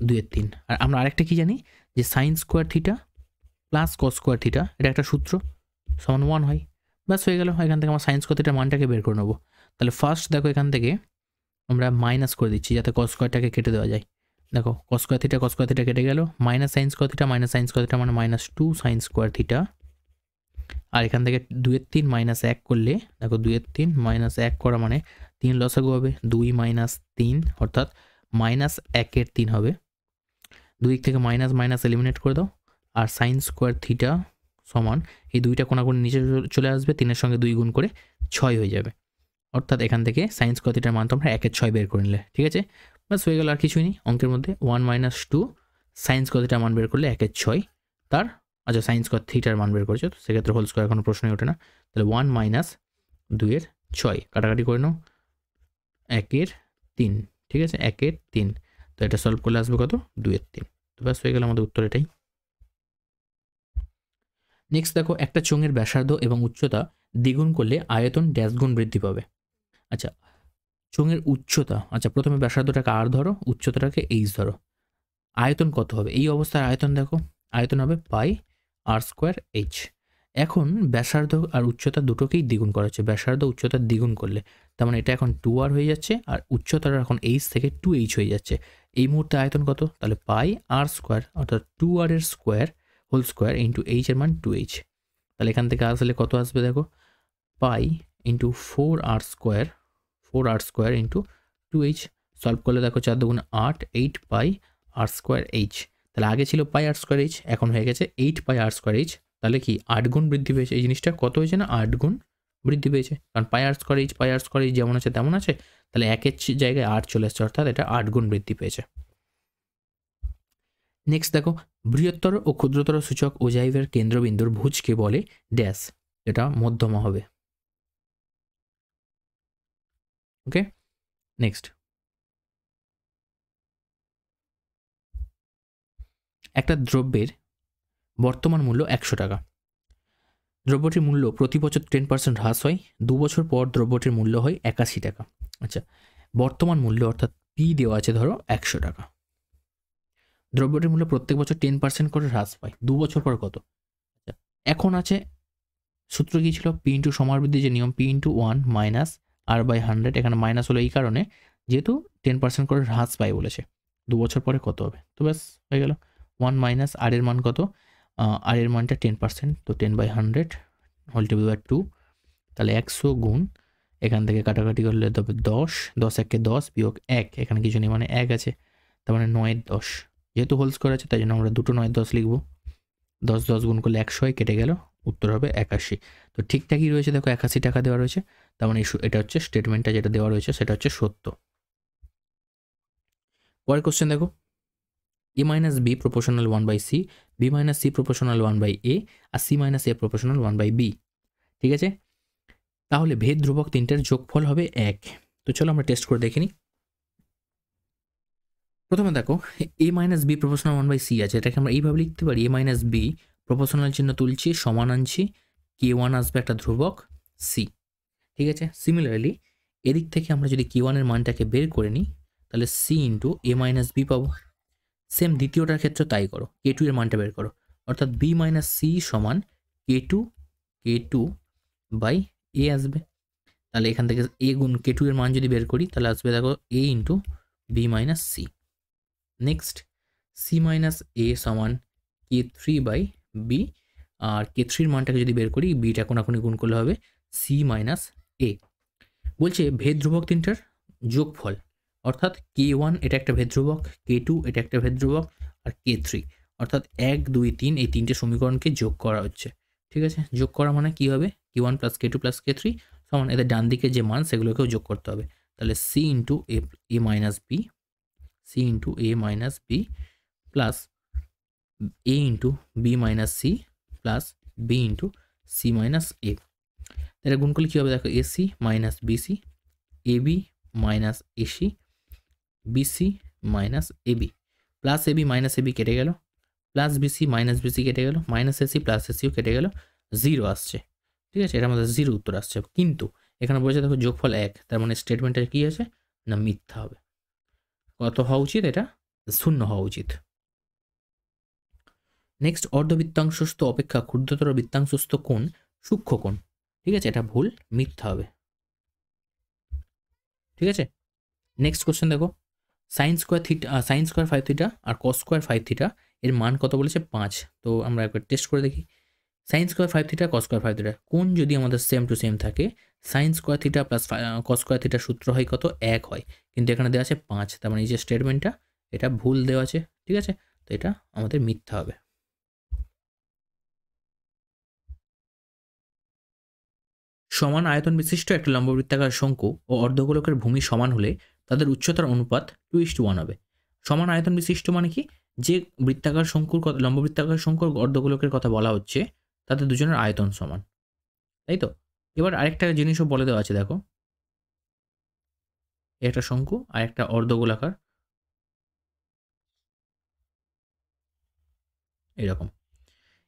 2/3। আর আমরা আরেকটা কি জানি, যে sine square theta plus cos square theta, এটা একটা সূত্র, সমান 1 হয়। ব্যাস হয়ে গেল, এখান থেকে আমরা সাইন স্কয়ার থিটার মানটাকে বের করে নেবো। তাহলে ফার্স্ট দেখো এখান থেকে আমরা মাইনাস করে দিচ্ছি যাতে cos স্কয়ারটাকে কেটে দেওয়া যায়। দেখো cos স্কয়ার থিটা কেটে গেল, মাইনাস সাইন স্কয়ার থিটা মানে -2 সাইন স্কয়ার থিটা, আর এখান থেকে 2/3 মাইনাস 1 করলে, দেখো 2/3 মাইনাস 1 করা মানে 3 লসাগু হবে, 2 - 3 অর্থাৎ -1/3 হবে। 2 থেকে মাইনাস এলিমিনেট করে দাও, আর সাইন স্কয়ার থিটা সমান এই দুইটা কোণাকুণি নিচে চলে আসবে, 3-এর সঙ্গে 2 গুণ করে 6 হয়ে যাবে, অর্থাৎ এখান থেকে সাইন স্কয়ার থিটার মান তোমরা 1/6 বের করে নিলে। ঠিক আছে, বাস হয়ে গেল, আর কিছুই নেই অঙ্কের মধ্যে। 1 - 2 সাইন স্কয়ার থিটার মান বের করলে 1/6 তার, আচ্ছা সাইন স্কয়ার থিটার মান বের করেছো, তো সেক্ষেত্রে হোল স্কয়ার কোনো প্রশ্নই ওঠে না। তাহলে 1 - 2/6 কাটাকাটি করে নাও, 1/3, ঠিক আছে, 1/3। তো এটা সলভ করলে আসবে কত? 2/3। তো ব্যাস হয়ে গেল আমাদের উত্তর এটাই। নেক্সট দেখো, একটা চোঙের ব্যাসার্ধ এবং উচ্চতা দ্বিগুণ করলে আয়তন ড্যাশ গুণ বৃদ্ধি পাবে। আচ্ছা চোঙের উচ্চতা, আচ্ছা প্রথমে ব্যাসার্ধটাকে আর ধরো, উচ্চতাটাকে এইচ ধরো, আয়তন কত হবে? এই অবস্থার আয়তন দেখো, আয়তন হবে পাই আর স্কোয়ার এইচ। এখন ব্যাসার্ধ আর উচ্চতা দুটোকেই দ্বিগুণ করা হচ্ছে, ব্যাসার্ধ উচ্চতা দ্বিগুণ করলে তার মানে এটা এখন 2r হয়ে যাচ্ছে, আর উচ্চতাটা এখন এইচ থেকে 2h হয়ে যাচ্ছে। এই মুহূর্তে আয়তন কত? তাহলে পাই আর স্কোয়ার অর্থাৎ 2r এর square whole square into H এর মান 2h। তাহলে এখান থেকে আসলে কত আসবে দেখো, pi into 4r square into 2h। Solve করলে দেখো 4 2 8, 8 পাই আর স্কোয়ার এইচ। তাহলে আগে ছিল পাই আর স্কোয়ার এইচ, এখন হয়ে গেছে 8 পাই আর স্কোয়ার এইচ। তাহলে কি 8 গুণ বৃদ্ধি পেয়েছে, এই জিনিসটা কত হয়েছে না 8 গুণ বৃদ্ধি পেয়েছে, কারণ পাই আর স্কোয়ার এইচ যেমন আছে তেমন আছে, তাহলে 1-এর জায়গায় 8 চলে আসছে, অর্থাৎ এটা 8 গুণ বৃদ্ধি পেয়েছে। নেক্সট দেখো, বৃহত্তর ও ক্ষুদ্রতর সূচক ওজাইভের কেন্দ্রবিন্দুর ভুজকে বলে ড্যাশ, এটা মধ্যমা হবে। ওকে, নেক্সট একটা দ্রব্যের বর্তমান মূল্য 100 টাকা, দ্রব্যটির মূল্য প্রতি বছর 10% হ্রাস হয়, 2 বছর পর দ্রব্যটির মূল্য হয় 81 টাকা। আচ্ছা বর্তমান মূল্য অর্থাৎ পি দেওয়া আছে ধরো 100 টাকা, দ্রব্যটির মূল্য প্রত্যেক বছর 10% করে হ্রাস পায়, 2 বছর পর কত? আচ্ছা এখন আছে সূত্র কী ছিল, পি ইন্টু সমারবৃদ্ধি যে নিয়ম, P into 1 minus R by 100, এখানে মাইনাস হলো এই কারণে যেহেতু 10% করে হ্রাস পায় বলেছে, 2 বছর পরে কত হবে? তো ব্যাস হয়ে গেল, 1 মাইনাস আর এর মান কত, আর এর মানটা 10%, তো 10/100 হোল টেবিল বাই 2, তাহলে 100 গুণ, এখান থেকে কাটাকাটি করলে তবে 10, 10 × 10 বিয়োগ 1, এখানে কিছু নেই মানে 1 আছে, তার মানে 9/10, যেহেতু হোল স্কোয়ার আছে তাই জন্য আমরা দুটো 9/10 লিখবো, 10 10 গুণ করলে 100 কেটে গেল, উত্তর হবে 81। তো ঠিকঠাকই রয়েছে, দেখো 81 টাকা দেওয়া রয়েছে, তার মানে এটা হচ্ছে স্টেটমেন্টটা যেটা দেওয়া রয়েছে সেটা হচ্ছে সত্য। পরের কোশ্চেন দেখো, a minus b proportional 1/c, b minus c proportional 1/a, R c minus a proportional 1/b। ঠিক আছে, তাহলে ভেদ ধ্রুবক তিনটার যোগফল হবে 1। তো চলো আমরা টেস্ট করে দেখে নিই। প্রথমে দেখো a minus B proportional 1/c আছে, এটাকে আমরা এইভাবে লিখতে পারি a মাইনাস বি প্রপোর্শনাল চিহ্ন তুলছি, সমান আনছি, k1 আসবে একটা ধ্রুবক c। ঠিক আছে, সিমিলারলি এদিক থেকে আমরা যদি k1 এর মানটাকে বের করে নিই তাহলে c into a minus B পাবো। সেম দ্বিতীয়টার ক্ষেত্রে তাই করো, k2 এর মানটা বের করো, অর্থাৎ b মাইনাস c সমান k2 বাই a আসবে। তাহলে এখান থেকে a গুণ k2 এর মান যদি বের করি তাহলে আসবে দেখো a into b minus c। Next c minus a সমান k3 by b, R k3 এর মানটাকে যদি বের করি বিটা কোনাকুনি গুণ করলে হবে c মাইনাস a। বলছে ভেদ ধ্রুবক তিনটার যোগফল, অর্থাৎ k1 এটা একটা ভেদ ধ্রুবক, k2 এটা একটা ভেদ ধ্রুবক, আর k3, অর্থাৎ 1 2 3 এই তিনটে সমীকরণকে যোগ করা হচ্ছে। ঠিক আছে, যোগ করা মানে কি হবে, k1 plus k2 plus k3 সমান এদের ডান দিকে যে মান সেগুলোকেও যোগ করতে হবে। তাহলে c into a minus B, c into a minus B plus a into B minus C plus b into C minus A. এটা গুণ করলে কী হবে দেখো, AC minus BC, AB minus AC, BC minus AB, plus AB minus AB কেটে গেল, plus BC minus BC কেটে গেল, মাইনাস এসি প্লাস এসিও কেটে গেল, 0 আসছে। ঠিক আছে, এটা আমাদের 0 উত্তর আসছে। কিন্তু এখানে বলেছে দেখো যোগফল 1, তার মানে স্টেটমেন্টটা কী আছে না মিথ্যা হবে। কত হওয়া উচিত, এটা 0 হওয়া উচিত। নেক্সট, অর্ধবৃত্তাংশস্থ অপেক্ষা ক্ষুদ্রতর বৃত্তাংশস্থ কোণ সূক্ষ্ম কোণ। ঠিক আছে, এটা ভুল, মিথ্যা হবে। ঠিক আছে, নেক্সট কোশ্চেন দেখো, সাইন স্কোয়ার 5 থিটা আর কস স্কোয়ার 5 থিটা এর মান কত বলেছে 5। তো আমরা একবার টেস্ট করে দেখি। Sine square 5 theta cos square 5 theta কোণ যদি আমাদের সেম টু সেম থাকে, sine square theta plus cos square থিটার সূত্র হয় কত, 1 হয়, কিন্তু এখানে দেওয়া আছে 5, তার মানে এই যে স্টেটমেন্টটা এটা ভুল দেওয়া আছে। ঠিক আছে, তো এটা আমাদের মিথ্যা হবে। সমান আয়তন বিশিষ্ট একটা লম্ববৃত্তাকার শঙ্কু ও অর্ধগোলকের ভূমি সমান হলে তাদের উচ্চতার অনুপাত 2:1 হবে। সমান আয়তন বিশিষ্ট মানে কি, যে বৃত্তাকার শঙ্কুর কথা, লম্ববৃত্তাকার শঙ্কুর অর্ধগোলকের কথা বলা হচ্ছে, তাদের দুজনের আয়তন সমান, তাই তো। এবার আরেকটা জিনিসও বলে দেওয়া আছে দেখো, একটা শঙ্কু আর একটা অর্ধগোলাকার এরকম।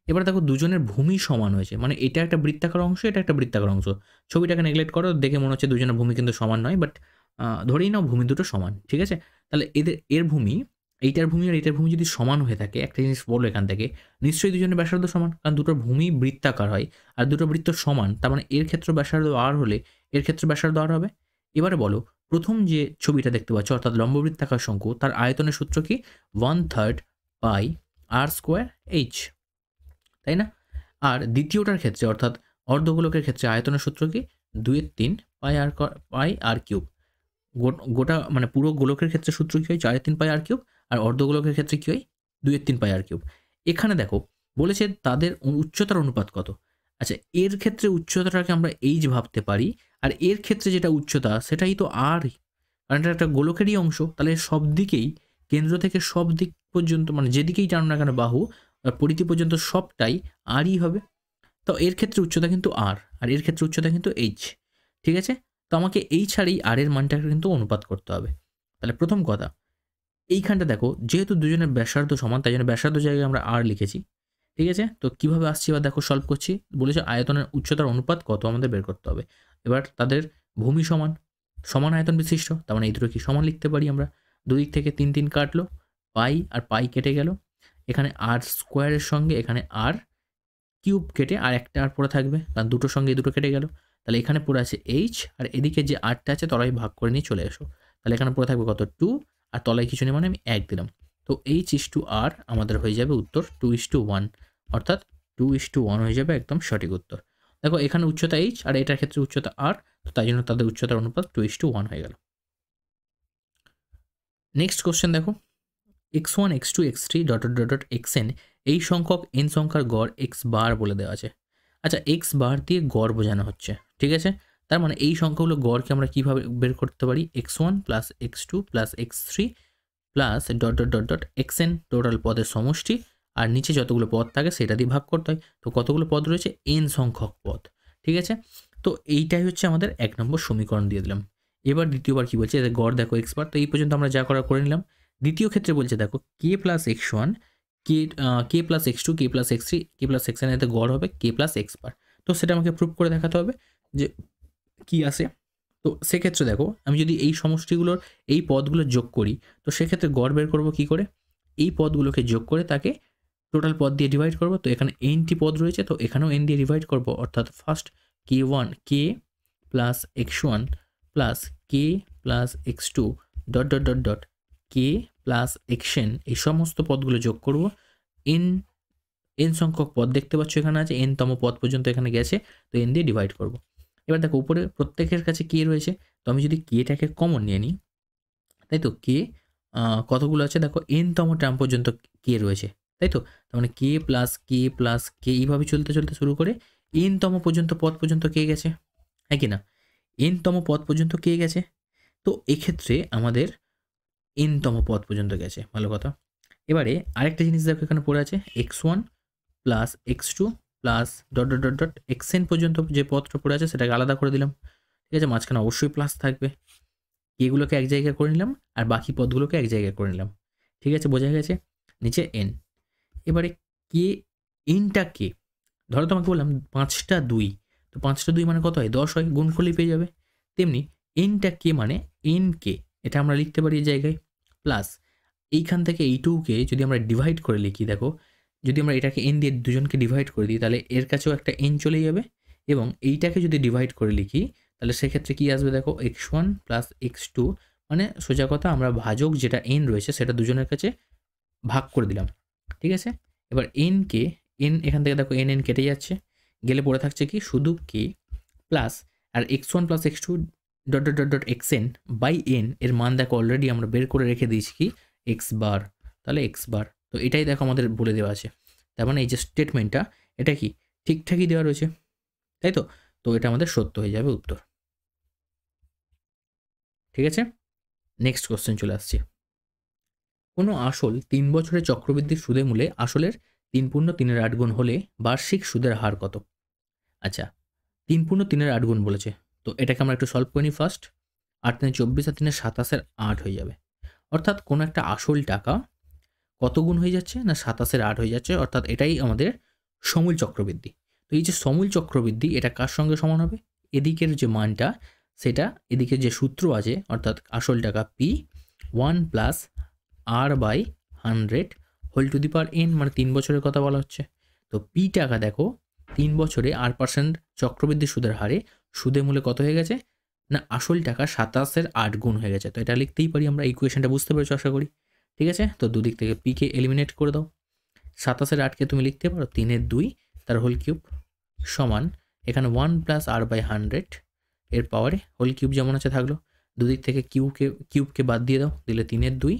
এবার দেখো দুজনের ভূমি সমান হয়েছে, মানে এটা একটা বৃত্তাকার অংশ, এটা একটা বৃত্তাকার অংশ। ছবিটাকে নেগলেক্ট করো, দেখে মনে হচ্ছে দুজনের ভূমি কিন্তু সমান নয়, বাট ধরেই নাও ভূমি দুটো সমান। ঠিক আছে, তাহলে এর ভূমি, এইটার ভূমি আর এইটার ভূমি যদি সমান হয়ে থাকে, একটা জিনিস বলো এখান থেকে, নিশ্চয়ই দুজনের ব্যাসার্ধ সমান, কারণ দুটোর ভূমি বৃত্তাকার হয় আর দুটো বৃত্ত সমান, তার মানে এর ক্ষেত্রে ব্যাসার্ধ আর হলে এর ক্ষেত্রে ব্যাসার্ধ আর হবে। এবারে বলো, প্রথম যে ছবিটা দেখতে পাচ্ছ অর্থাৎ লম্ববৃত্তাকার শঙ্কু, তার আয়তনের সূত্র কি, 1/3 পাই আর স্কোয়ার এইচ, তাই না। আর দ্বিতীয়টার ক্ষেত্রে অর্থাৎ অর্ধগোলকের ক্ষেত্রে আয়তনের সূত্র কি, 2/3 পাই আর কিউব। গোটা মানে পুরো গোলকের ক্ষেত্রে সূত্র কী হয়, 4/3 পাই আর কিউব, আর অর্ধগোলকের ক্ষেত্রে কী হয়, 2/3 পাই আর কিউব। এখানে দেখো বলেছে তাদের উচ্চতার অনুপাত কত। আচ্ছা, এর ক্ষেত্রে উচ্চতাটাকে আমরা এইচ ভাবতে পারি, আর এর ক্ষেত্রে যেটা উচ্চতা সেটাই তো আর, কারণ এটা একটা গোলকেরই অংশ, তাহলে সব দিকেই কেন্দ্র থেকে সব দিক পর্যন্ত, মানে যেদিকেই টানো না কেন বাহু পরিধি পর্যন্ত সবটাই আরই হবে। তো এর ক্ষেত্রে উচ্চতা কিন্তু আর এর ক্ষেত্রে উচ্চতা কিন্তু এইচ। ঠিক আছে, তো আমাকে এইচ আর এই আর এর মানটাকে কিন্তু অনুপাত করতে হবে। তাহলে প্রথম কথা, এইখানটা দেখো যেহেতু দুজনের ব্যাসার্ধ সমান, তাই জন্য ব্যাসার্ধ জায়গায় আমরা আর লিখেছি। ঠিক আছে, তো কীভাবে আসছি এবার দেখো, সলভ করছি। বলেছে আয়তনের উচ্চতার অনুপাত কত আমাদের বের করতে হবে। এবার তাদের ভূমি সমান, সমান আয়তন বিশিষ্ট, তার মানে এই দুটো কি সমান লিখতে পারি আমরা। দুদিক থেকে 3 কাটলো, পাই আর পাই কেটে গেল, এখানে আর স্কোয়ারের সঙ্গে এখানে আর কিউব কেটে আর একটা আর পড়ে থাকবে, কারণ দুটোর সঙ্গে এই দুটো কেটে গেল। তাহলে এখানে পড়ে আছে এইচ, আর এদিকে যে আরটা আছে তলায় ভাগ করে নিয়ে চলে এসো। তাহলে এখানে পড়ে থাকবে কত, 2, আর তলায় কিছু নেই মানে আমি 1 দিলাম। তো H/R আমাদের হয়ে যাবে উত্তর 2:1, অর্থাৎ 2:1 হয়ে যাবে একদম সঠিক উত্তর। দেখো এখানে উচ্চতা H আর এটার ক্ষেত্রে উচ্চতা R, তো তাই জন্য তাদের উচ্চতার অনুপাত 2:1 হয়ে গেল। নেক্সট কোশ্চেন দেখো, x1 x2 x3 xn এই সংখ্যক n সংখ্যার গড় x বার বলে দেওয়া আছে। আচ্ছা, x বার দিয়ে গড় বোঝানো হচ্ছে। ঠিক আছে, তার মানে এই সংখ্যাগুলো গড়কে আমরা কীভাবে বের করতে পারি, x1 plus x2 plus x3 plus xn total পদের সমষ্টি, আর নিচে যতগুলো পদ থাকে সেটা দিয়ে ভাগ করতে হয়। তো কতগুলো পদ রয়েছে, n সংখ্যক পদ। ঠিক আছে, তো এইটাই হচ্ছে আমাদের 1 নম্বর সমীকরণ দিয়ে দিলাম। এবার দ্বিতীয়বার কি বলছে, এদের গড় দেখো x বার। তো এই পর্যন্ত আমরা যা করা করে নিলাম। দ্বিতীয় ক্ষেত্রে বলছে দেখো k plus x1 k plus x2 k plus x3 k plus xn এতে গড় হবে k প্লাস x বার। তো সেটা আমাকে প্রুভ করে দেখাতে হবে যে কি আসে। তো সেক্ষেত্রে দেখো আমি যদি এই সমষ্টিগুলোর এই পদগুলো যোগ করি, তো সেক্ষেত্রে গড় বের করবো কী করে, এই পদগুলোকে যোগ করে তাকে টোটাল পদ দিয়ে ডিভাইড করব। তো এখানে nটি পদ রয়েছে, তো এখানেও n দিয়ে ডিভাইড করব, অর্থাৎ first k plus x1 plus k plus x2 dot dot dot dot k plus xn, এই সমস্ত পদগুলো যোগ করব। n সংখ্যক পদ দেখতে পাচ্ছ এখানে আছে, n তম পদ পর্যন্ত এখানে গেছে, তো n দিয়ে ডিভাইড করব। এবার দেখো উপরে প্রত্যেকের কাছে k রয়েছে, তো আমি যদি kটাকে কমন নিয়ে নিই, তাই তো k কতগুলো আছে দেখো n তম টার্ম পর্যন্ত k রয়েছে, তাই তো। তার মানে k প্লাস k এইভাবে চলতে চলতে শুরু করে n তম পর্যন্ত পদ পর্যন্ত k গেছে, হ্যাঁ কি না, n তম পদ পর্যন্ত k গেছে। তো এক্ষেত্রে আমাদের n তম পদ পর্যন্ত গেছে, ভালো কথা। এবারে আরেকটা জিনিস দেখো এখানে পড়ে আছে x1 plus x2 plus dot dot dot dot xn পর্যন্ত যে পদটা পড়ে আছে সেটাকে আলাদা করে দিলাম, ঠিক আছে। মাঝখানে অবশ্যই প্লাস থাকবে, এগুলোকে এক জায়গায় করে নিলাম আর বাকি পদগুলোকে এক জায়গায় করে নিলাম, ঠিক আছে, বোঝা গেছে। নিচে n। এবারে কে nটা কে, ধরো তোমাকে বললাম 5টা 2, তো 5টা 2 মানে কত হয়, 10 হয়, গুণ করলেই পেয়ে যাবে। তেমনি nটা কে মানে n কে, এটা আমরা লিখতে পারি এই জায়গায়, প্লাস এইখান থেকে এইটুকুকে যদি আমরা ডিভাইড করে লিখি, দেখো যদি আমরা এটাকে n দিয়ে দুজনকে ডিভাইড করে দিই তাহলে এর কাছেও একটা n চলে যাবে, এবং এইটাকে যদি ডিভাইড করে লিখি তাহলে সেক্ষেত্রে কি আসবে দেখো x1 প্লাস x2, মানে সোজা কথা আমরা ভাজক যেটা n রয়েছে সেটা দুজনের কাছে ভাগ করে দিলাম, ঠিক আছে। এবার কে n এখান থেকে দেখো n কেটে যাচ্ছে, গেলে পড়ে থাকছে কি শুধু k plus R x1 plus x2 dot dot dot dot xn by n, এর মান দেখো অলরেডি আমরা বের করে রেখে দিয়েছি কি x বার, তাহলে x বার। তো এটাই দেখো আমাদের বলে দেওয়া আছে, তার মানে এই যে স্টেটমেন্টটা এটা কি ঠিকঠাকই দেওয়া রয়েছে, তাই তো। তো এটা আমাদের সত্য হয়ে যাবে উত্তর, ঠিক আছে। নেক্সট কোশ্চেন চলে আসছে। কোনো আসল 3 বছরের চক্রবৃদ্ধি সুদে মূলে আসলের 3 পূর্ণ 3-এর 8 গুণ হলে বার্ষিক সুদের হার কত? আচ্ছা, 3 পূর্ণ 3-এর 8 গুণ বলেছে, তো এটাকে আমরা একটু সলভ করে নিই ফার্স্ট। 8 3 24 আর 3 27-এর 8 হয়ে যাবে, অর্থাৎ কোনো একটা আসল টাকা কত গুণ হয়ে যাচ্ছে না 27-এর 8 হয়ে যাচ্ছে, অর্থাৎ এটাই আমাদের সমূল চক্রবৃদ্ধি। তো এই যে সমূল চক্রবৃদ্ধি এটা কার সঙ্গে সমান হবে, এদিকের যে মানটা সেটা এদিকে যে সূত্র আছে, অর্থাৎ আসল টাকা p 1 plus r by 100 whole to the power n, মানে 3 বছরের কথা বলা হচ্ছে। তো p টাকা দেখো 3 বছরে 8% চক্রবৃদ্ধি সুদের হারে সুদে মূলে কত হয়ে গেছে না আসল টাকা 27-এর 8 গুণ হয়ে গেছে। তো এটা লিখতেই পারি আমরা, ইকুয়েশনটা বুঝতে পেরেছো আশা করি, ঠিক আছে। তো দুদিক থেকে p কে এলিমিনেট করে দাও, 27-এর 8কে তুমি লিখতে পারো 3-এর 2 তার হোল কিউব সমান এখানে 1 প্লাস r বাই 100 এর পাওয়ারে হোল কিউব যেমন আছে থাকলো, দুদিক থেকে কিউবকে বাদ দিয়ে দাও, দিলে 3-এর 2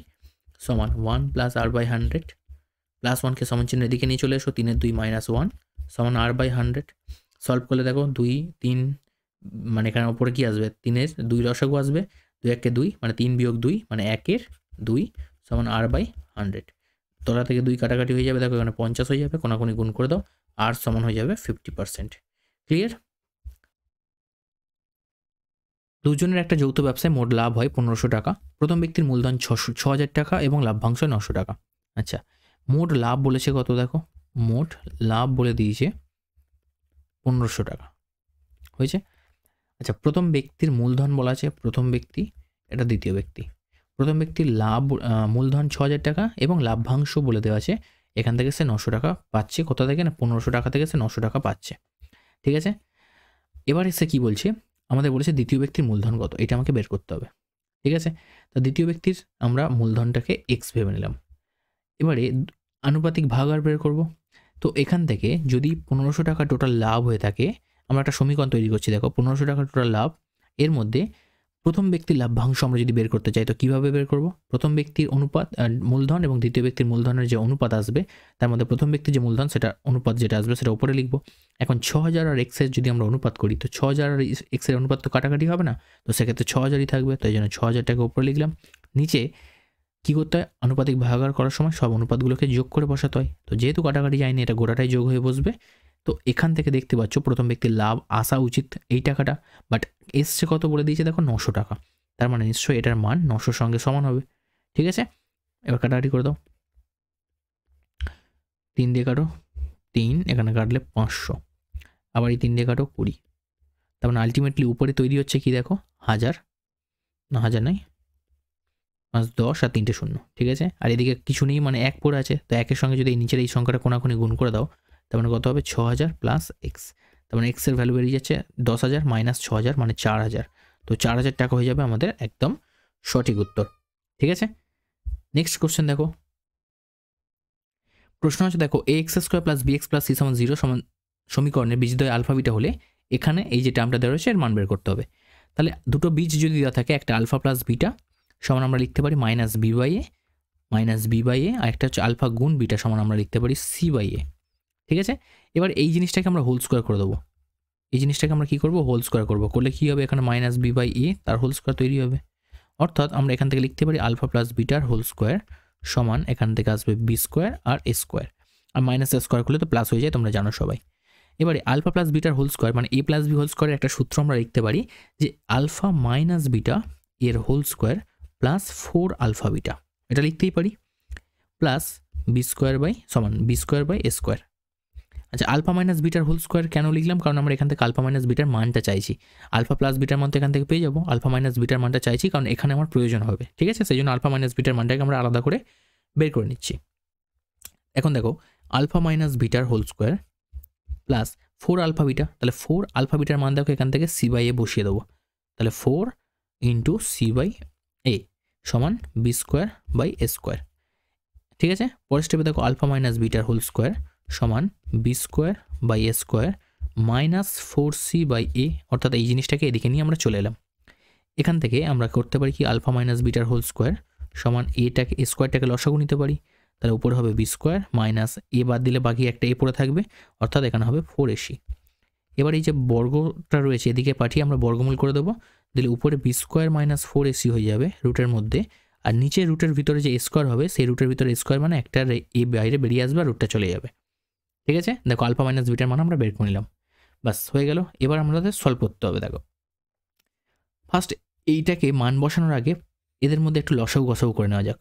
সমান 1 প্লাস r বাই 100 প্লাস 1কে সমান চিহ্ন এদিকে নিয়ে চলে এসো, 3-এর 2 মাইনাস 1 সমান r বাই 100। সলভ করলে দেখো 2 3 মানে এখানে ওপরে কি আসবে 3-এর 2 লসাগু আসবে, 2 1 কে 2 মানে 3 বিয়োগ 2 মানে 1-এর 2 সমান r বাই 100। তলা থেকে 2 কাটাকাটি হয়ে যাবে, দেখো এখানে 50 হয়ে যাবে, কোনাকুনি গুণ করে দাও, r সমান হয়ে যাবে 50%। ক্লিয়ার? দুজনের একটা যৌথ ব্যবসায় মোট লাভ হয় 1500 টাকা। প্রথম ব্যক্তির মূলধন 6000 টাকা এবং লাভ্যাংশ 900 টাকা। আচ্ছা, মোট লাভ বলেছে কত দেখো, মোট লাভ বলে দিয়েছে 1500 টাকা হয়েছে। আচ্ছা, প্রথম ব্যক্তির মূলধন বলা আছে, প্রথম ব্যক্তি এটা দ্বিতীয় ব্যক্তি, প্রথম ব্যক্তির লাভ মূলধন 6000 টাকা এবং লাভ্যাংশ বলে দেওয়া আছে, এখান থেকে সে 900 টাকা পাচ্ছে, কোথা থেকে না 1500 টাকা থেকে সে 900 টাকা পাচ্ছে, ঠিক আছে। এবার সে কি বলছে, আমাদের বলেছে দ্বিতীয় ব্যক্তির মূলধন কত, এটা আমাকে বের করতে হবে, ঠিক আছে। তো দ্বিতীয় ব্যক্তির আমরা মূলধনটাকে x ভেবে নিলাম, এবারে আনুপাতিক ভাগ আর বের করব। তো এখান থেকে যদি 1500 টাকা টোটাল লাভ হয়ে থাকে, আমরা একটা সমীকরণ তৈরি করছি, দেখো 1500 টাকা টোটাল লাভ, এর মধ্যে প্রথম ব্যক্তির লাভ্যাংশ আমরা যদি বের করতে চাই তো কীভাবে বের করব, প্রথম ব্যক্তির অনুপাত মূলধন এবং দ্বিতীয় ব্যক্তির মূলধনের যে অনুপাত আসবে তার মধ্যে প্রথম ব্যক্তির যে মূলধন সেটা অনুপাত যেটা আসবে সেটা উপরে লিখব। এখন 6000 আর x এর যদি আমরা অনুপাত করি তো 6000 আর x এর অনুপাত তো কাটাকাটি হবে না, তো সেক্ষেত্রে 6000ই থাকবে, তাই জন্য 6000 টাকা উপরে লিখলাম। নিচে কী করতে হয়, আনুপাতিক ভাগাকার করার সময় সব অনুপাতগুলোকে যোগ করে বসাতে হয়, তো যেহেতু কাটাকাটি যায়নি এটা গোটাটাই যোগ হয়ে বসবে, তো এখান থেকে দেখতে পাচ্ছ প্রথম ব্যক্তির লাভ আসা উচিত এই টাকাটা, বাট এসছে কত বলে দিয়েছে দেখো 900 টাকা। তার মানে নিশ্চয়ই এটার মান 900 সঙ্গে সমান হবে। ঠিক আছে, এবার কাটাকাটি করে দাও, 3 দিয়ে কাটো 3, এখানে কাটলে 500, আবার এই 3 দিয়ে কাটো 20। তার মানে আলটিমেটলি উপরে তৈরি হচ্ছে কি দেখো 1000, না 1000 নাই, 5 10 আর 3টে শূন্য। ঠিক আছে, আর এদিকে কিছু নেই মানে 1 পড়ে আছে, তো 1-এর সঙ্গে যদি এই নিচের এই সংখ্যাটা কোনাকুনি গুণ করে দাও, তার মানে কত হবে 6000 প্লাস এক্স। তার মানে এক্সের ভ্যালু বেরিয়ে যাচ্ছে 10,000 মাইনাস 6000 মানে 4000। তো 4000 টাকা হয়ে যাবে আমাদের একদম সঠিক উত্তর। ঠিক আছে, নেক্সট কোশ্চেন দেখো। প্রশ্ন হচ্ছে দেখো A X square plus B X plus C সমান 0 সমান সমীকরণের বীজদ্বয় আলফা বিটা হলে এখানে এই যে টার্মটা দেওয়া রয়েছে এর মান বের করতে হবে। তাহলে দুটো বীজ যদি দেওয়া থাকে, একটা আলফা প্লাস বিটা সমান আমরা লিখতে পারি মাইনাস বি বাই এ, আর একটা হচ্ছে আলফা গুণ বিটা সমান আমরা লিখতে পারি সি বাই এ। ঠিক আছে, এবার এই জিনিসটাকে আমরা হোল স্কোয়ার করে দেবো। এই জিনিসটাকে আমরা কি করব, হোল স্কোয়ার করবো। করলে কি হবে, এখানে মাইনাস বি বাই এ তার হোল স্কোয়ার তৈরি হবে। অর্থাৎ আমরা এখান থেকে লিখতে পারি আলফা প্লাস বিটার হোল স্কোয়ার সমান এখান থেকে আসবে বি স্কোয়ার আর এ স্কোয়ার, আর মাইনাস এ স্কোয়ার করলে তো প্লাস হয়ে যায়, তোমরা জানো সবাই। এবারে আলফা প্লাস বিটার হোল স্কোয়ার মানে এ প্লাস বি হোল স্কোয়ারের একটা সূত্র আমরা লিখতে পারি যে আলফা মাইনাস বিটা এর whole square plus 4 alpha beta, এটা লিখতেই পারি, প্লাস বি স্কোয়ার বাই সমান b square by a square. আচ্ছা, আলফা মাইনাস বিটার হোল স্কোয়ার কেন লিখলাম, কারণ আমরা এখান থেকে আলফা মাইনাস বিটার মানটা চাইছি। আলফা প্লাস বিটার মান তো এখান থেকে পেয়ে যাবো, আলফা মাইনাস বিটার মানটা চাইছি কারণ এখানে আমার প্রয়োজন হবে। ঠিক আছে, সেই জন্য আলফা মাইনাস বিটার মানটাকে আমরা আলাদা করে বের করে নিচ্ছি। এখন দেখো আলফা মাইনাস বিটার whole square plus 4 alpha beta, তাহলে 4 আলফা বিটার মান দেখো এখান থেকে সি বাই এ বসিয়ে দেবো। তাহলে 4 ইন্টু সি বাই এ সমান b square by a square. ঠিক আছে, পরের স্টেপে দেখো আলফা মাইনাস বিটার হোল স্কোয়ার সমান b square by a square minus 4c by a, অর্থাৎ এই জিনিসটাকে এদিকে নিয়ে আমরা চলে এলাম। এখান থেকে আমরা করতে পারি কি আলফা মাইনাস বিটার হোল স্কোয়ার সমান এটাকে এ স্কোয়ারটাকে লসাগু নিতে পারি, তাহলে উপরে হবে বি স্কোয়ার মাইনাস এ বাদ দিলে বাকি একটা এ পড়ে থাকবে, অর্থাৎ এখানে হবে 4ac। এবার এই যে বর্গটা রয়েছে এদিকে পাঠিয়ে আমরা বর্গমূল করে দেবো, দিলে উপরে বি স্কোয়ার মাইনাস 4ac হয়ে যাবে রুটের মধ্যে, আর নিচে রুটের ভিতরে যে স্কোয়ার হবে সেই রুটের ভিতরে স্কোয়ার মানে একটা এ বাইরে বেরিয়ে আসবে আর রুটটা চলে যাবে। ঠিক আছে, দেখো আলফা মাইনাস বিটার মান আমরা বের করে নিলাম, বাস হয়ে গেল। এবার আমাদের সলভ করতে হবে। দেখো ফার্স্ট এইটাকে মান বসানোর আগে এদের মধ্যে একটু লসাগু গসাগু করে নেওয়া যাক।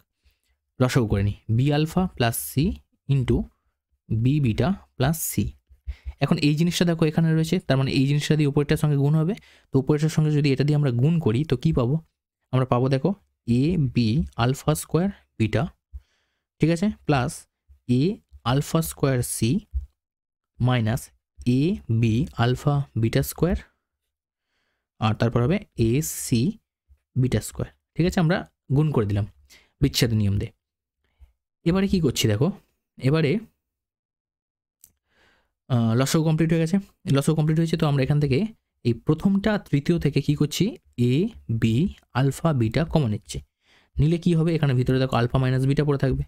লসাগু করে নিই, B alpha plus C into B beta plus C. এখন এই জিনিসটা দেখো এখানে রয়েছে, তার মানে এই জিনিসটা দিয়ে উপরেরটার সঙ্গে গুণ হবে, তো উপরেরটার সঙ্গে যদি এটা দিয়ে আমরা গুণ করি তো কি পাবো, আমরা পাবো দেখো A B alpha square beta, ঠিক আছে, plus A alpha square C minus A B alpha beta square, আর তারপর হবে এ সি বিটা স্কোয়ার। ঠিক আছে, আমরা গুণ করে দিলাম বিচ্ছেদ নিয়ম দিয়ে। এবারে কি করছি দেখো, এবারে লসাগু কমপ্লিট হয়ে গেছে। লসাগু কমপ্লিট হয়েছে, তো আমরা এখান থেকে এই প্রথমটা তৃতীয় থেকে কি করছি A B alpha beta common নিচ্ছি। নিলে কি হবে, এখানে ভিতরে দেখো আলফা মাইনাস বিটা পড়ে থাকবে,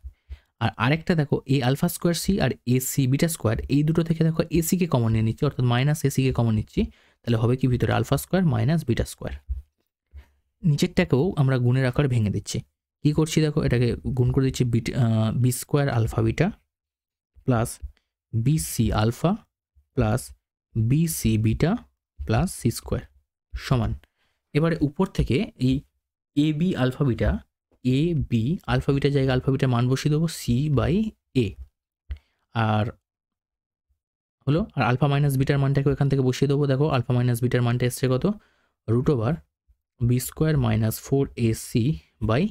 আর আরেকটা দেখো এ আলফা স্কোয়ার সি আর এ সি বিটা স্কোয়ার, এই দুটো থেকে দেখো এসিকে কমন নিয়ে নিচ্ছি, অর্থাৎ মাইনাস এসিকে কমন নিচ্ছি, তাহলে হবে কি ভিতরে alpha square minus beta square. নিচেরটাকেও আমরা গুণের আকার ভেঙে দিচ্ছি। কি করছি দেখো, এটাকে গুণ করে দিচ্ছি B square alpha beta plus B C alpha plus B C beta plus C square সমান, এবারে উপর থেকে এই A B alpha beta, A B alpha বিটার জায়গায় আলফা বিটার মান বসিয়ে দেবো সি বাই এ, আর হলো আর আলফা মাইনাস বিটার মানটাকে এখান থেকে বসিয়ে দেবো। দেখো আলফা মাইনাস বিটার মানটা এসছে কত, root over B square minus 4ac by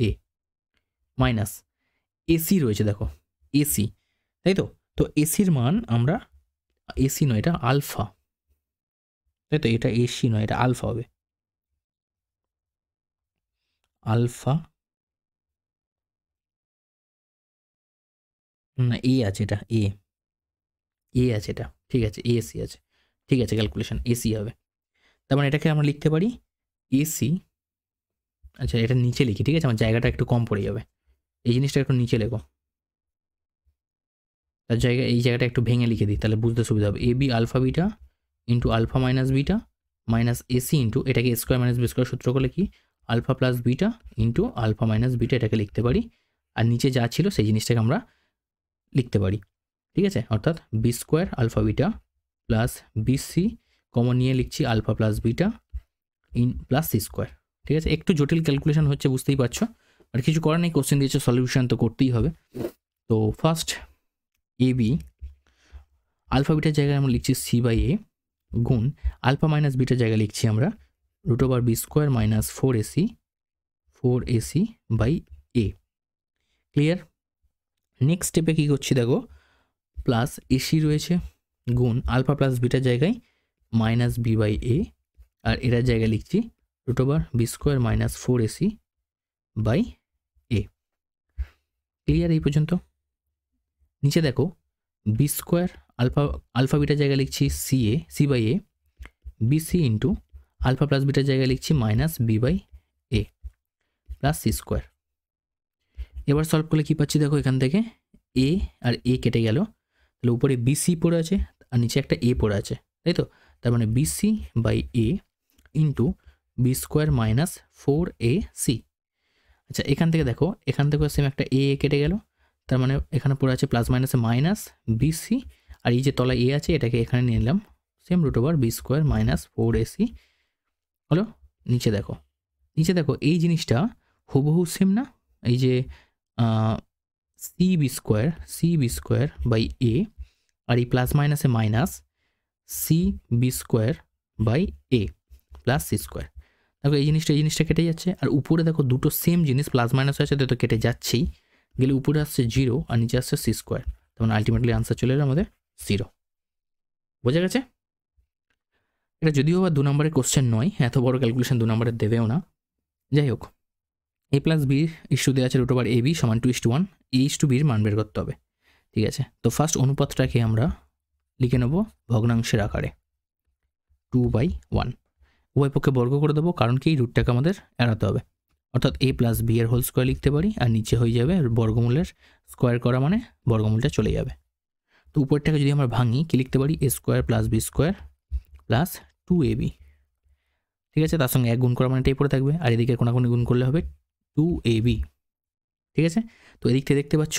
A minus AC রয়েছে দেখো এসি, তাই তো, তো এসির মান আমরা এসি নয় এটা আলফা, তাই তো, এটা এসি নয় এটা আলফা হবে, আলফা না এ আছে, এটা এ আছে, এটা ঠিক আছে এসি আছে, ঠিক আছে ক্যালকুলেশন এসি হবে। তার মানে এটাকে আমরা লিখতে পারি এসি, আচ্ছা এটা নিচে লিখি, ঠিক আছে, আমার জায়গাটা একটু কম পড়ে যাবে, এই জিনিসটা একটু নিচে লেখো, তার জায়গায় এই জায়গাটা একটু ভেঙে লিখে দিই, তাহলে বুঝতে সুবিধা হবে। A B alpha beta into alpha minus beta minus ac into এটাকে a square minus B square সূত্র করলে কি alpha plus beta into alpha minus beta, এটাকে লিখতে পারি, আর নিচে যা ছিল সেই জিনিসটাকে আমরা লিখতে পারি। ঠিক আছে, অর্থাৎ B square alpha beta plus BC common নিয়ে লিখছি alpha plus beta in plus C square. ঠিক আছে, একটু জটিল ক্যালকুলেশন হচ্ছে, বুঝতেই পারছো, আর কিছু করার নেই, কোশ্চেন দিয়েছে সলিউশন তো করতেই হবে। তো ফার্স্ট এ বি আলফা বিটার জায়গায় আমরা লিখছি সি বাই এ গুণ আলফা মাইনাস বিটার জায়গায় লিখছি আমরা root over B square minus 4ac by A. Clear? Next স্টেপে কী করছি দেখো, প্লাস এসি রয়েছে গুণ আলফা প্লাস বিটার জায়গায় মাইনাস বি বাই এ, আর এটার জায়গায় লিখছি root over B square minus 4ac by A. Clear এই পর্যন্ত? নিচে দেখো বি স্কোয়ার আলফা বিটার জায়গায় লিখছি C by A, BC into alpha plus বিটার জায়গায় লিখছি minus B by A plus C square. এবার সলভ করলে কী পাচ্ছি দেখো, এখান থেকে এ আর এ কেটে গেল, তাহলে উপরে বিসি পড়ে আছে আর নিচে একটা এ পড়ে আছে, তাই তো? তার মানে BC by A into B square minus 4ac। আচ্ছা, এখান থেকে দেখো, এখান থেকে সেম একটা এ কেটে গেল, তার মানে এখানে পড়ে আছে প্লাস মাইনাসে মাইনাস বিসি, আর এই যে তলায় এ আছে এটাকে এখানে নিয়ে নিলাম, same root over B square minus 4ac হলো। নিচে দেখো এই জিনিসটা হুবহু সেম না, এই যে C B square by A, আর এই প্লাস মাইনাসে minus C B square by A plus C square. দেখো এই জিনিসটা কেটে যাচ্ছে, আর উপরে দেখো দুটো সেম জিনিস প্লাস মাইনাস আছে, তো কেটে যাচ্ছেই, গেলে উপরে আসছে 0 আর নিচে আসছে সি স্কোয়ার, তখন আলটিমেটলি আনসার চলে এলো আমাদের 0। বোঝা গেছে? এটা যদিও বা 2 নম্বরের কোশ্চেন নয়, এত বড় ক্যালকুলেশন 2 নম্বরের দেবেও না। যাই হোক, এ প্লাস বি ইস্যু দেওয়া আছে রুট ওভার এ বি সমান 2:1, এ ইস টু বির মান বের করতে হবে। ঠিক আছে, তো ফার্স্ট অনুপাতটাকে আমরা লিখে নেব ভগ্নাংশের আকারে 2/1। উভয় পক্ষে বর্গ করে দেবো, কারণ কি এই রুটটাকে আমাদের এড়াতে হবে, অর্থাৎ এ প্লাস বি এর হোল স্কোয়ার লিখতে পারি, আর নিচে হয়ে যাবে বর্গমূলের স্কোয়ার করা মানে বর্গমূলটা চলে যাবে। তো উপরটাকে যদি আমরা ভাঙি, কি লিখতে পারি, a square plus b square plus 2ab। ঠিক আছে, তার সঙ্গে 1 গুণ করা মানে এটাই পড়ে থাকবে, আর এদিকে কোনাকুনি গুণ করলে হবে 2ab। ঠিক আছে, তো এদিক থেকে দেখতে পাচ্ছ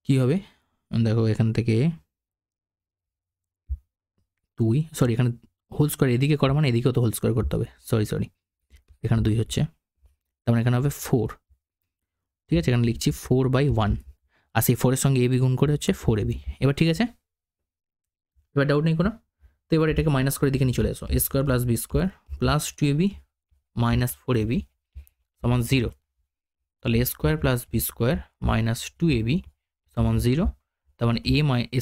কি হবে, দেখো এখান থেকে এখানে হোল স্কোয়ার এদিকে করা মানে এদিকেও তো হোল স্কোয়ার করতে হবে, সরি এখানে 2 হচ্ছে, তার মানে এখানে হবে 4। ঠিক আছে, এখানে লিখছি 4/1, আর সেই 4 এর সঙ্গে এবি গুণ করে হচ্ছে 4ab। এবার ঠিক আছে, এবার ডাউট নেই কোনো। তো এবার এটাকে মাইনাস করে দিকে নিয়ে চলে আসো, a square plus b square plus 2ab minus 4ab সমান 0। তাহলে a square plus b square minus 2ab সমান 0, তার মানে a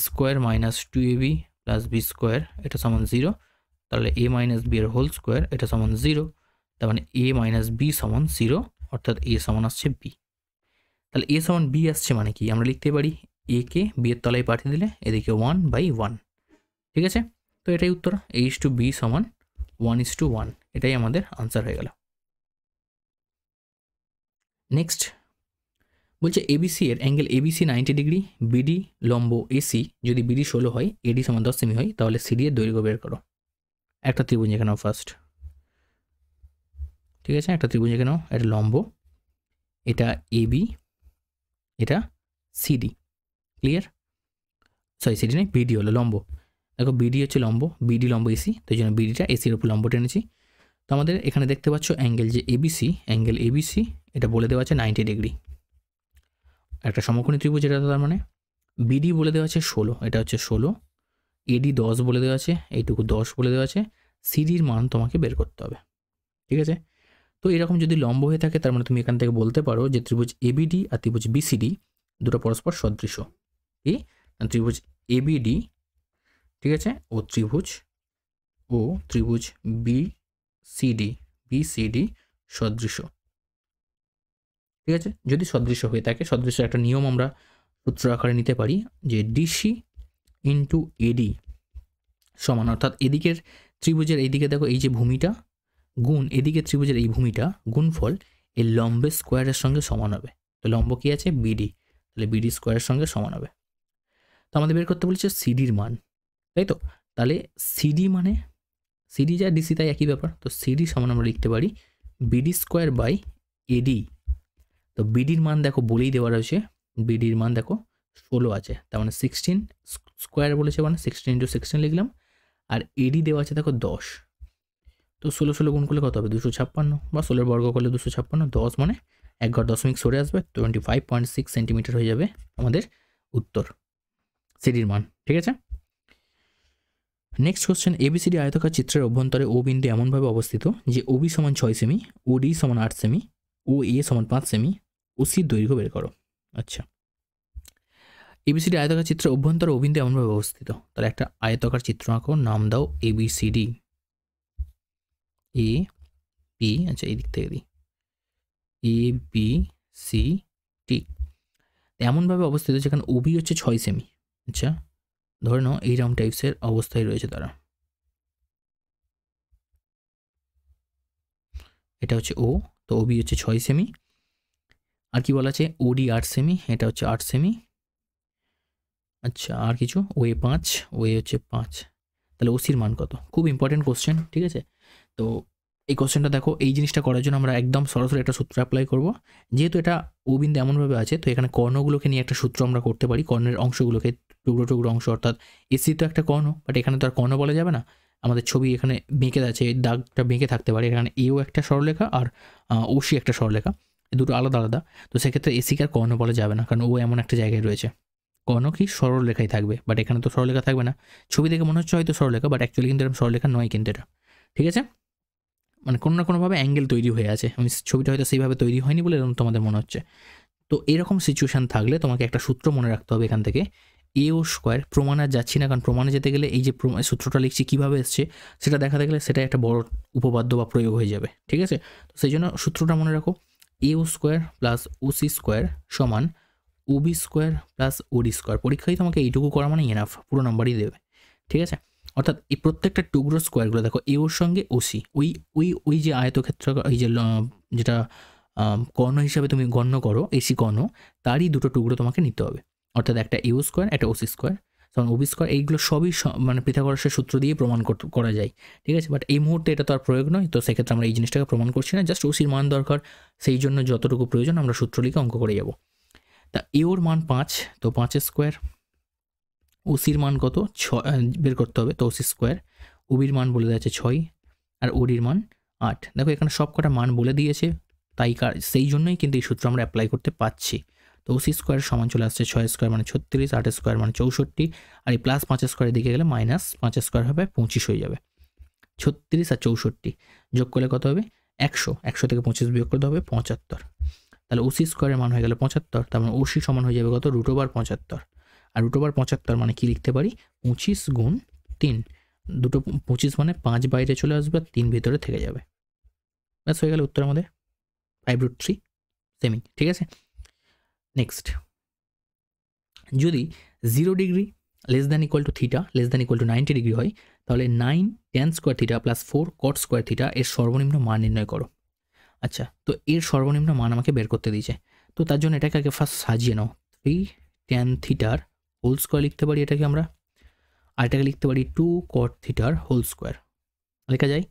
square minus 2ab plus b square এটা সমান 0, তাহলে এ মাইনাস বি এর হোল স্কোয়ার এটা সমান 0, তার মানে এ মাইনাস বি সমান 0, অর্থাৎ এ সমান আসছে বি। তাহলে এ সমান বি আসছে মানে কি, আমরা লিখতে পারি এ কে বি এর তলায় পাঠিয়ে দিলে এদিকে 1/1। ঠিক আছে, তো এটাই উত্তর, এ ইস টু বি সমান 1:1, এটাই আমাদের আনসার হয়ে গেল। নেক্সট বলছে এবিসি এর অ্যাঙ্গেল এবিসি 90 ডিগ্রি, বিডি লম্ব এসি যদি বিডি 16 হয়, এডি সমান 10 সেমি হয়, তাহলে সিডি এর দৈর্ঘ্য বের করো। একটা ত্রিভুজ এখানে ফার্স্ট, ঠিক আছে, একটা ত্রিভুজ এখানে, এটা লম্ব, এটা এবি, এটা সিডি। ক্লিয়ার? সিডি নয়, বিডি হলো লম্ব। দেখো বিডি হচ্ছে লম্ব, বিডি লম্ব এসি, তো এই জন্য বিডিটা এসির উপর লম্ব টেনেছি। তো আমাদের এখানে দেখতে পাচ্ছ অ্যাঙ্গেল যে অ্যাঙ্গেল এবিসি এটা বলে দেওয়া আছে 90 ডিগ্রি। একটা সমকোণী ত্রিভুজ এটা, তার মানে বিডি বলে দেওয়া আছে 16, এটা হচ্ছে 16, এডি 10 বলে দেওয়া আছে, এইটুকু 10 বলে দেওয়া আছে, সিডির মান তোমাকে বের করতে হবে। ঠিক আছে, তো এরকম যদি লম্ব হয়ে থাকে, তার মানে তুমি এখান থেকে বলতে পারো যে ত্রিভুজ এবিডি আর ত্রিভুজ বিসিডি দুটো পরস্পর সদৃশ। এই ত্রিভুজ এবিডি, ঠিক আছে, ও ত্রিভুজ বিসিডি সদৃশ। ঠিক আছে, যদি সদৃশ্য হয়ে থাকে, সদৃশ্য একটা নিয়ম আমরা সূত্র আকারে নিতে পারি যে ডিসি ইন্টু এডি সমান, অর্থাৎ এদিকের ত্রিভুজের এইদিকে দেখো এই যে ভূমিটা গুণ এদিকে ত্রিভুজের এই ভূমিটা গুণফল এই লম্বের স্কোয়ারের সঙ্গে সমান হবে। তো লম্ব কি আছে, বিডি, তাহলে বিডি স্কোয়ারের সঙ্গে সমান হবে। তো আমাদের বের করতে বলেছে সিডির মান, তাই তো? তাহলে সিডি মানে সিডি যা ডিসি তাই একই ব্যাপার, তো সিডি সমান আমরা লিখতে পারি বিডি স্কোয়ার বাই এডি। তো বিডির মান দেখো বলেই দেওয়া রয়েছে বিডির মান দেখো 16 আছে, তার মানে 16 স্কোয়ার বলেছে, মানে 16 ইন্টু 16 লিখলাম। আর এডি দেওয়া আছে দেখো 10, তো 16 গুণ করলে কত হবে 256, বা 16 বর্গ করলে 256, 10 মানে 1 ঘর দশমিক সরে আসবে, 25.6 সেন্টিমিটার হয়ে যাবে আমাদের উত্তর, সিডির মান। ঠিক আছে, নেক্সট কোশ্চেন, এবিসিডি আয়তকার চিত্রের অভ্যন্তরে ও বিন্দু এমনভাবে অবস্থিত যে ওবি সমান 6 সেমি, ওডি সমান 8 সেমি, ও এ সমান 5 সেমি, ও সির দৈর্ঘ্য বের করো। আচ্ছা, এবিসিডি আয়তকার চিত্রের অভ্যন্তরে ও বিন্দু এমনভাবে অবস্থিত, তাহলে একটা আয়তকার চিত্র আঁকো, নাম দাও এবিসিডি, এ বি, আচ্ছা এই দিক থেকে দিই, এ বি সি টি, এমনভাবে অবস্থিত যেখানে ওবি হচ্ছে 6 সেমি। আচ্ছা, ধরে নাও এইরকম টাইপসের অবস্থায় রয়েছে তারা, এটা হচ্ছে ও, তো ওবি হচ্ছে 6 সেমি, আর কি বলা আছে ওডি 8 সেমি, এটা হচ্ছে 8 সেমি। আচ্ছা, আর কিছু, ওয়ে 5, ওয়ে হচ্ছে 5, তাহলে ওসির মান কত? খুব ইম্পর্টেন্ট কোশ্চেন, ঠিক আছে। তো এই কোশ্চেনটা দেখো, এই জিনিসটা করার জন্য আমরা একদম সরাসরি একটা সূত্র অ্যাপ্লাই করব। যেহেতু এটা ও বিন্দু এমনভাবে আছে, তো এখানে কর্ণগুলোকে নিয়ে একটা সূত্র আমরা করতে পারি, কর্ণের অংশগুলোকে, টুকরো টুকরো অংশ, অর্থাৎ এসি তো একটা কর্ণ, বাট এখানে তো আর কর্ণ বলা যাবে না, আমাদের ছবি এখানে বেঁকে আছে, এই দাগটা বেঁকে থাকতে পারে, এখানে এও একটা সরলরেখা আর ওসি একটা সরলরেখা, এই দুটো আলাদা আলাদা, তো সেক্ষেত্রে এসিকে আর কর্ণ বলা যাবে না, কারণ ও এমন একটা জায়গায় রয়েছে। কর্ণ কি সরলরেখাই থাকবে, বাট এখানে তো সরলরেখা থাকবে না, ছবি দেখে মনে হচ্ছে হয়তো সরলরেখা, বাট অ্যাকচুয়ালি কিন্তু এরকম সরলরেখা নয় কিন্তু এটা, ঠিক আছে, মানে কোনো না কোনোভাবে অ্যাঙ্গেল তৈরি হয়ে আছে, আমি ছবিটা হয়তো সেইভাবে তৈরি হয়নি বলে এরকম তোমাদের মনে হচ্ছে। তো এরকম সিচুয়েশান থাকলে তোমাকে একটা সূত্র মনে রাখতে হবে এখান থেকে, এ ও স্কোয়ার, প্রমাণে আর যাচ্ছি না, কারণ প্রমাণে যেতে গেলে এই যে সূত্রটা লিখছি কীভাবে এসছে সেটা দেখাতে গেলে সেটা একটা বড় উপপাদ্য বা প্রয়োগ হয়ে যাবে, ঠিক আছে। তো সেই জন্য সূত্রটা মনে রাখো, এ ও স্কোয়ার প্লাস ওসি স্কোয়ার সমান ওবি স্কোয়ার প্লাস ওডি স্কোয়ার। পরীক্ষায় তোমাকে এইটুকু করা মানে এনাফ, পুরো নাম্বারই দেবে, ঠিক আছে। অর্থাৎ এই প্রত্যেকটা টুকরো স্কোয়ারগুলো দেখো, এ ওর সঙ্গে ওসি, ওই ওই ওই যে আয়তক্ষেত্র, এই যে যেটা কর্ণ হিসাবে তুমি গণ্য করো এসি কর্ণ, তারই দুটো টুকরো তোমাকে নিতে হবে, অর্থাৎ একটা এও স্কোয়ার, একটা ওসি স্কোয়ার, কারণ ওবি স্কোয়ার, এইগুলো সবই মানে পিথাগোরাসের সূত্র দিয়ে প্রমাণ করা যায়, ঠিক আছে। বাট এই মুহূর্তে এটা তো আর প্রয়োগ নয়, তো সেক্ষেত্রে আমরা এই জিনিসটাকে প্রমাণ করছি না, জাস্ট ওসির মান দরকার, সেই জন্য যতটুকু প্রয়োজন আমরা সূত্র লিখে অঙ্ক করে যাব। তা এওর মান 5, তো 5 স্কোয়ার, ওসির মান কত 6 বের করতে হবে, তো ওসি স্কোয়ার, ওবির মান বলে দিয়েছে 6, আর ওডির মান 8। দেখো এখানে সব কটা মান বলে দিয়েছে, তাই সেই জন্যই কিন্তু এই সূত্র আমরা অ্যাপ্লাই করতে পারছি। তো ওসি স্কোয়ার সমান চলে আসছে 6 স্কোয়ার মানে 36, 8 স্কোয়ার মানে 64, আর এই প্লাস 5 স্কোয়ারের দিকে গেলে মাইনাস 5 স্কোয়ার হবে 25 হয়ে যাবে। 36 আর 64 যোগ করলে কত হবে 100, 100 থেকে 25 বিয়োগ করতে হবে 75, তাহলে ওসি স্কোয়ারের মান হয়ে গেল 75, তার মানে ওসি সমান হয়ে যাবে কত √75, আর √75 মানে কি লিখতে পারি 25 গুণ 3, দুটো 25 মানে 5 বাইরে চলে আসবে আর 3 ভিতরে থেকে যাবে, ব্যাস হয়ে গেল উত্তর আমাদের 5√3 সেমি, ঠিক আছে। নেক্সট, যদি 0 degree less than equal to theta less than equal to 90 degree হয়, তাহলে 9 tan square theta plus 4 cot square theta এর সর্বনিম্ন মান নির্ণয় করো। আচ্ছা, তো এর সর্বনিম্ন মান আমাকে বের করতে দিয়েছে, তো তার জন্য এটাকে আগে ফার্স্ট সাজিয়ে নাও, 3 tan থিটার হোল স্কোয়ার লিখতে পারি এটাকে আমরা, আর এটাকে লিখতে পারি 2 cot থিটার হোল স্কোয়ার লেখা যায়।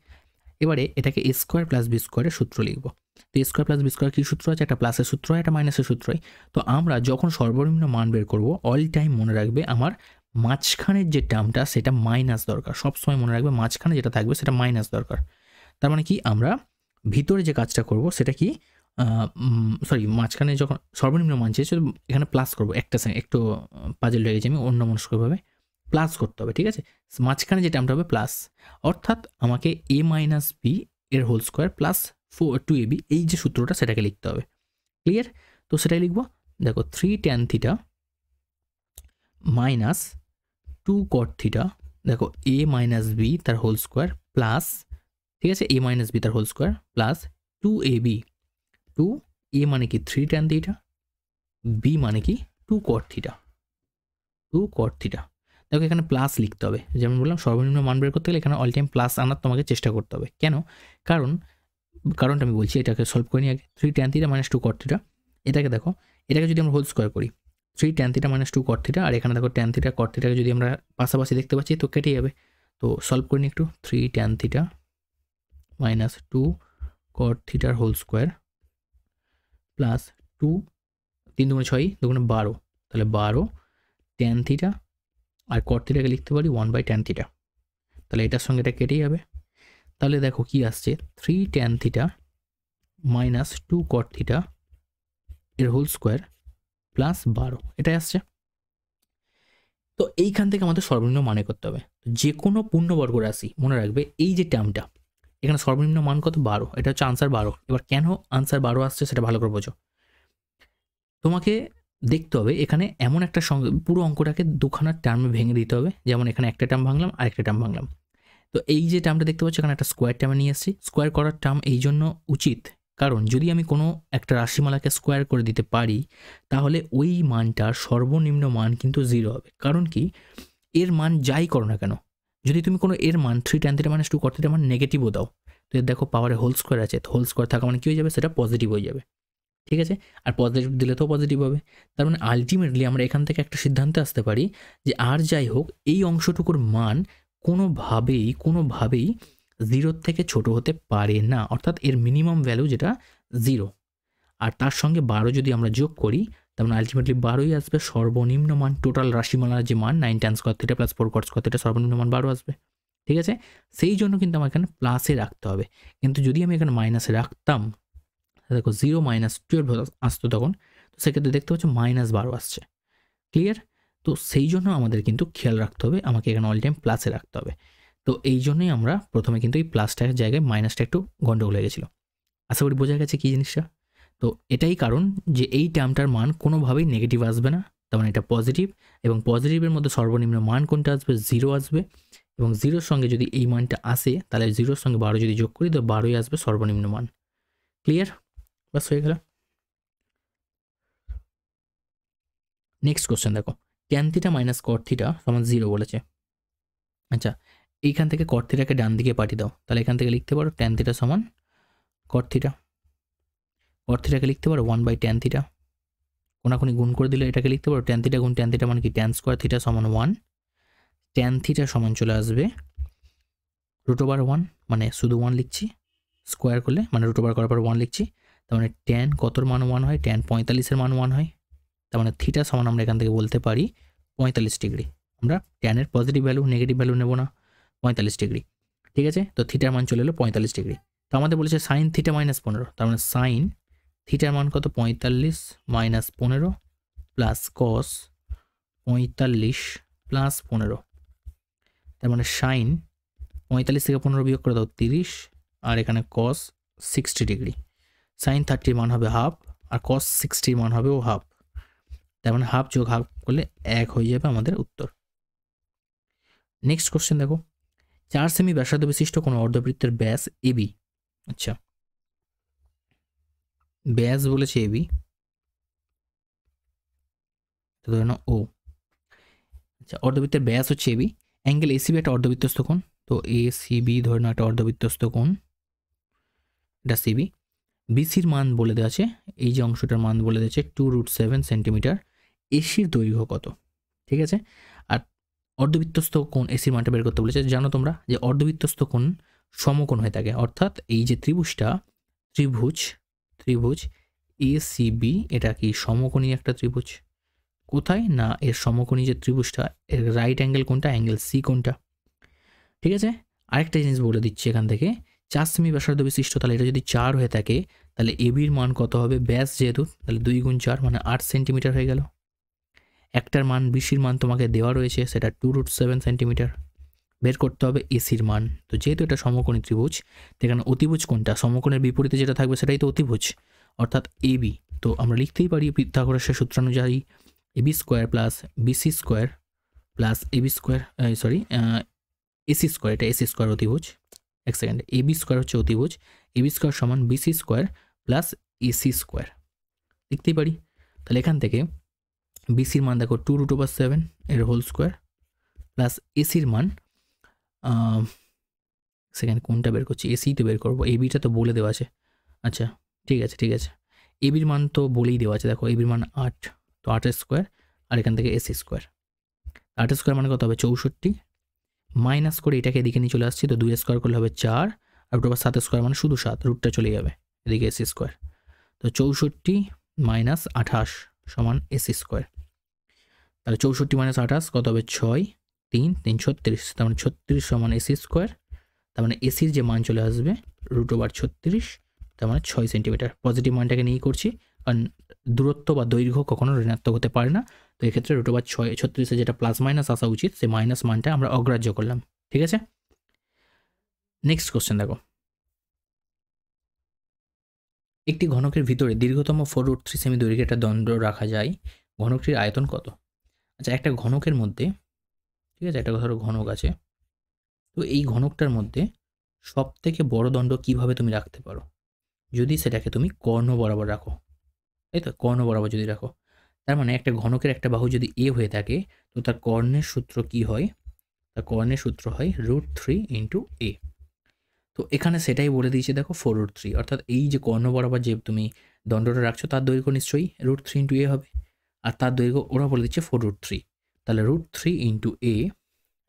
এবারে এটাকে এ স্কোয়ার প্লাস বি স্কোয়ারের সূত্র লিখব, তো এ স্কোয়ার প্লাস বি স্কোয়ার কী সূত্র আছে, একটা প্লাসের সূত্র হয়, একটা মাইনাসের সূত্র হয়। তো আমরা যখন সর্বনিম্ন মান বের করব অল টাইম মনে রাখবে আমার মাঝখানের যে টার্মটা সেটা মাইনাস দরকার, সবসময় মনে রাখবে মাঝখানে যেটা থাকবে সেটা মাইনাস দরকার। তার মানে কি আমরা ভিতরে যে কাজটা করব সেটা কি, সরি মাঝখানে যখন সর্বনিম্ন মান চেয়েছে এখানে প্লাস করবো, একটা একটু পাজল হয়ে গেছে, আমি অন্যমনস্কভাবে প্লাস করতে হবে, ঠিক আছে। মাঝখানে যে টার্মটা হবে প্লাস, অর্থাৎ আমাকে a মাইনাস বি এর হোল স্কোয়ার প্লাস 2ab, এই যে সূত্রটা সেটাকে লিখতে হবে, ক্লিয়ার। তো সেটাই লিখবো, দেখো 3 tan theta minus 2 cot theta, দেখো a মাইনাস বি তার হোল স্কোয়ার প্লাস, ঠিক আছে, a মাইনাস বি তার whole square plus 2ab, 2a মানে কি 3 tan থিটা, b মানে কি 2 cot থিটা, 2 cot থিটা। দেখো এখানে প্লাস লিখতে হবে, যেমন বললাম সর্বনিম্ন মান বের করতে গেলে এখানে অল টাইম প্লাস আনার তোমাকে চেষ্টা করতে হবে। কেন? কারণটা আমি বলছি, এটাকে সলভ করে নিই আগে। 3 tan theta minus 2 cot theta, এটাকে দেখো, এটাকে যদি আমরা হোল স্কোয়ার করি 3 tan theta minus 2 cot theta, আর এখানে দেখো tan থিটা cot থিটাকে যদি আমরা পাশাপাশি দেখতে পাচ্ছি তো কেটে যাবে, তো সলভ করে নিই একটু। 3 tan থিটা মাইনাস 2 cot থিটার হোল স্কোয়ার প্লাস 2 3 দুগুণে 6, দুগুণে 12, তাহলে 12 tan থিটা, আর cot থিটাকে লিখতে পারি 1/tan থিটা। তাহলে এটার সঙ্গে এটা কেটে যাবে। তাহলে দেখো কি আসছে, 3 tan theta minus 2 cot theta এর হোল স্কোয়ার প্লাস 12, এটাই আসছে। তো এইখান থেকে আমাদের সর্বনিম্ন মানে করতে হবে। যে কোনো পূর্ণবর্গ রাশি মনে রাখবে, এই যে টার্মটা এখানে সর্বনিম্ন মান কত, 12, এটা হচ্ছে আনসার 12। এবার কেন আনসার 12 আসছে সেটা ভালো করে বোঝো। তোমাকে দেখতে হবে এখানে এমন একটা পুরো অঙ্কটাকে দুখানা টার্মে ভেঙে দিতে হবে। যেমন এখানে একটা টার্ম ভাঙলাম আর একটা টার্ম ভাঙলাম। তো এই যে টার্মটা দেখতে পাচ্ছ এখানে একটা স্কোয়ার টার্মে নিয়ে এসেছি। স্কোয়ার করার টার্ম এই জন্য উচিত, কারণ যদি আমি কোনো একটা রাশিমালাকে স্কোয়ার করে দিতে পারি তাহলে ওই মানটার সর্বনিম্ন মান কিন্তু 0 হবে। কারণ কি, এর মান যাই করো না কেন, যদি তুমি কোনো এর মান 3 tan theta minus 2 cot theta মান নেগেটিভও দাও, তো দেখো পাওয়ারে হোল স্কোয়ার আছে, তো হোল স্কোয়ার থাকা মানে কী হয়ে যাবে, সেটা পজিটিভ হয়ে যাবে। ঠিক আছে, আর পজিটিভ দিলে তো পজিটিভ হবে। তার মানে আলটিমেটলি আমরা এখান থেকে একটা সিদ্ধান্তে আসতে পারি যে আর যাই হোক এই অংশটুকুর মান কোনোভাবেই 0 থেকে ছোট হতে পারে না, অর্থাৎ এর মিনিমাম ভ্যালু যেটা 0। আর তার সঙ্গে 12 যদি আমরা যোগ করি তার মানে আলটিমেটলি 12ই আসবে সর্বনিম্ন মান। টোটাল রাশিমালার যে মান 9 tan square theta plus 4 cot square theta, সর্বনিম্ন মান 12 আসবে। ঠিক আছে, সেই জন্য কিন্তু আমার এখানে প্লাসে রাখতে হবে। কিন্তু যদি আমি এখানে মাইনাসে রাখতাম, দেখো 0 - 12 আসতো তখন, তো সেক্ষেত্রে দেখতে পাচ্ছ -12 আসছে। ক্লিয়ার? তো সেই জন্য আমাদের কিন্তু খেয়াল রাখতে হবে, আমাকে এখানে অল টাইম প্লাসে রাখতে হবে। তো এই জন্যই আমরা প্রথমে কিন্তু এই প্লাসটার জায়গায় মাইনাসটা একটু গন্ডগোল হয়ে গেছিলো। আশা করি বোঝা গেছে কী জিনিসটা। তো এটাই কারণ যে এই টার্মটার মান কোনোভাবেই নেগেটিভ আসবে না, তার মানে এটা পজিটিভ, এবং পজিটিভের মধ্যে সর্বনিম্ন মান কোনটা আসবে, 0 আসবে। এবং 0-র সঙ্গে যদি এই মানটা আসে তাহলে 0-র সঙ্গে 12 যদি যোগ করি তো 12ই আসবে সর্বনিম্ন মান। ক্লিয়ার? বাস হয়ে গেল। নেক্সট কোশ্চেন দেখো, tan theta minus cot theta সমান 0 বলেছে। আচ্ছা, এইখান থেকে cot থিটাকে ডান দিকে পাঠিয়ে দাও, তাহলে এখান থেকে লিখতে পারো tan থিটা সমান cot থিটা। cot থিটাকে লিখতে পারো 1/tan থিটা, কোনাকুনি গুণ করে দিলে এটাকে লিখতে পারো tan থিটা গুণ tan থিটা মানে কি, tan স্কোয়ার থিটা সমান 1। tan থিটা সমান চলে আসবে √1, মানে শুধু 1 লিখছি, স্কোয়ার করলে মানে √, করার পর 1 লিখছি। তার মানে tan কতর মান 1 হয়, tan 45-এর মান 1 হয়। তার মানে থিটা সমান আমরা এখান থেকে বলতে পারি 45 ডিগ্রি। আমরা ট্যানের পজিটিভ ভ্যালু নেগেটিভ ভ্যালু নেব না, 45 ডিগ্রি। ঠিক আছে, তো থিটার মান চলে এলো 45 ডিগ্রি। তো আমাদের বলেছে সাইন থিটা -15, তার মানে সাইন থিটার মান কত, 45 - 15 প্লাস কস 45 প্লাস 15। তার মানে সাইন 45 থেকে 15 বিয়োগ করে দাও 30, আর এখানে কস 60 ডিগ্রি। সাইন 30-র মান হবে হাফ, আর কস 60-র মান হবে ও হাফ। তার মানে হাফ যোগ হাফ করলে 1 হয়ে যাবে আমাদের উত্তর। নেক্সট কোশ্চেন দেখো, 4 সেমি ব্যাসার্ধ বিশিষ্ট কোনো অর্ধবৃত্তের ব্যাস এবি। আচ্ছা, ব্যাস বলেছে এবি, ধরে নাও ও। আচ্ছা, অর্ধবৃত্তের ব্যাস হচ্ছে এবি, অ্যাঙ্গেল এসিবি একটা অর্ধবৃত্তস্থ কোণ, তো এসিবি ধরে নাও একটা অর্ধবৃত্তস্থ কোণ, এটা সিবি। বিসির মান বলে দেওয়া আছে, এই যে অংশটার মান বলে দিয়েছে 2√7 সেন্টিমিটার। এসির দৈর্ঘ্য কত? ঠিক আছে, আর অর্ধবৃত্তস্থ কোণ এসির মানটা বের করতে বলেছে। জানো তোমরা যে অর্ধবৃত্তস্থ কোণ সমকোণ হয়ে থাকে, অর্থাৎ এই যে ত্রিভুজটা, ত্রিভুজ এসিবি এটা কি সমকোণী একটা ত্রিভুজ। কোথায় না, এর সমকোণী যে ত্রিভুজটা এর রাইট অ্যাঙ্গেল কোনটা, অ্যাঙ্গেল সি কোনটা। ঠিক আছে, আরেকটা জিনিস বলে দিচ্ছি এখান থেকে, 4 সেমি ব্যাসার্ধ বিশিষ্ট, তাহলে এটা যদি 4 হয়ে থাকে তাহলে এবির মান কত হবে, ব্যাস যেহেতু, তাহলে 2 × 4 মানে 8 সেন্টিমিটার হয়ে গেল। একটার মান বিসির মান তোমাকে দেওয়া রয়েছে, সেটা 2√7 সেন্টিমিটার। বের করতে হবে এসির মান। তো যেহেতু এটা সমকোণী ত্রিভুজ, এখানে অতিভুজ কোনটা, সমকোণের বিপরীতে যেটা থাকবে সেটাই তো অতিভুজ, অর্থাৎ এবি। তো আমরা লিখতেই পারি পিথাগোরাসের সূত্রানুযায়ী AB square plus BC square plus AB square, AC square, এটা এসি স্কোয়ার অতিভুজ। এক সেকেন্ড, এবি স্কোয়ার হচ্ছে অতিভুজ, এবি স্কোয়ার সমান BC square plus AC square লিখতেই পারি। তাহলে এখান থেকে বিসির মান দেখো 2√7 এর হোল স্কোয়ার প্লাস এসির মান, সেকেন্ড কোনটা বের করছি, এসি তো বের করবো, এবিটা তো বলে দেওয়া আছে। আচ্ছা ঠিক আছে, এবির মান তো বলেই দেওয়া আছে, দেখো এবির মান 8, তো 8 স্কোয়ার, আর এখান থেকে এসি স্কোয়ার। 8 স্কোয়ার মানে কত হবে 64, মাইনাস করে এটাকে এদিকে নিয়ে চলে আসছি, তো 2 স্কোয়ার করলে হবে 4, আর 7 স্কোয়ার মানে শুধু 7, রুটটা চলে যাবে এদিকে এসি স্কোয়ার। তো 64 - 28 সমান এসি স্কোয়ার। তাহলে 64 মাইনাস 28 কত হবে? 6, 3, 3 36, তার মানে 36 সমান এসি স্কোয়ার। তার মানে এসির যে মান চলে আসবে √36, তার মানে 6 সেন্টিমিটার। পজিটিভ মানটাকে নিয়েই করছি, কারণ দূরত্ব বা দৈর্ঘ্য কখনো ঋণাত্মক হতে পারে না। তো এক্ষেত্রে √36 যেটা প্লাস মাইনাস আসা উচিত, সেই মাইনাস মানটা আমরা অগ্রাহ্য করলাম। ঠিক আছে, নেক্সট কোশ্চেন দেখো। একটি ঘনকের ভিতরে দীর্ঘতম 4√3 সেমি দৈর্ঘ্যের একটা দণ্ড রাখা যায়, ঘনকটির আয়তন কত? আচ্ছা, একটা ঘনকের মধ্যে, ঠিক আছে, একটা ধরো ঘনক আছে, তো এই ঘনকটার মধ্যে সব থেকে বড় দণ্ড কিভাবে তুমি রাখতে পারো? যদি সেটাকে তুমি কর্ণ বরাবর রাখো, তাই তো, কর্ণ বরাবর যদি রাখো, তার মানে একটা ঘনকের একটা বাহু যদি এ হয়ে থাকে, তো তার কর্ণের সূত্র কি হয়? তার কর্ণের সূত্র হয় √3 ইন্টু এ। তো এখানে সেটাই বলে দিয়েছে দেখো, 4√3, অর্থাৎ এই যে কর্ণ বরাবর যে তুমি দণ্ডটা রাখছো তার দৈর্ঘ্য নিশ্চয়ই √3 ইন্টু এ হবে, আর তার দৈর্ঘ্য ওরা বলে দিচ্ছে 4√3। তাহলে √3 ইন্টু এ,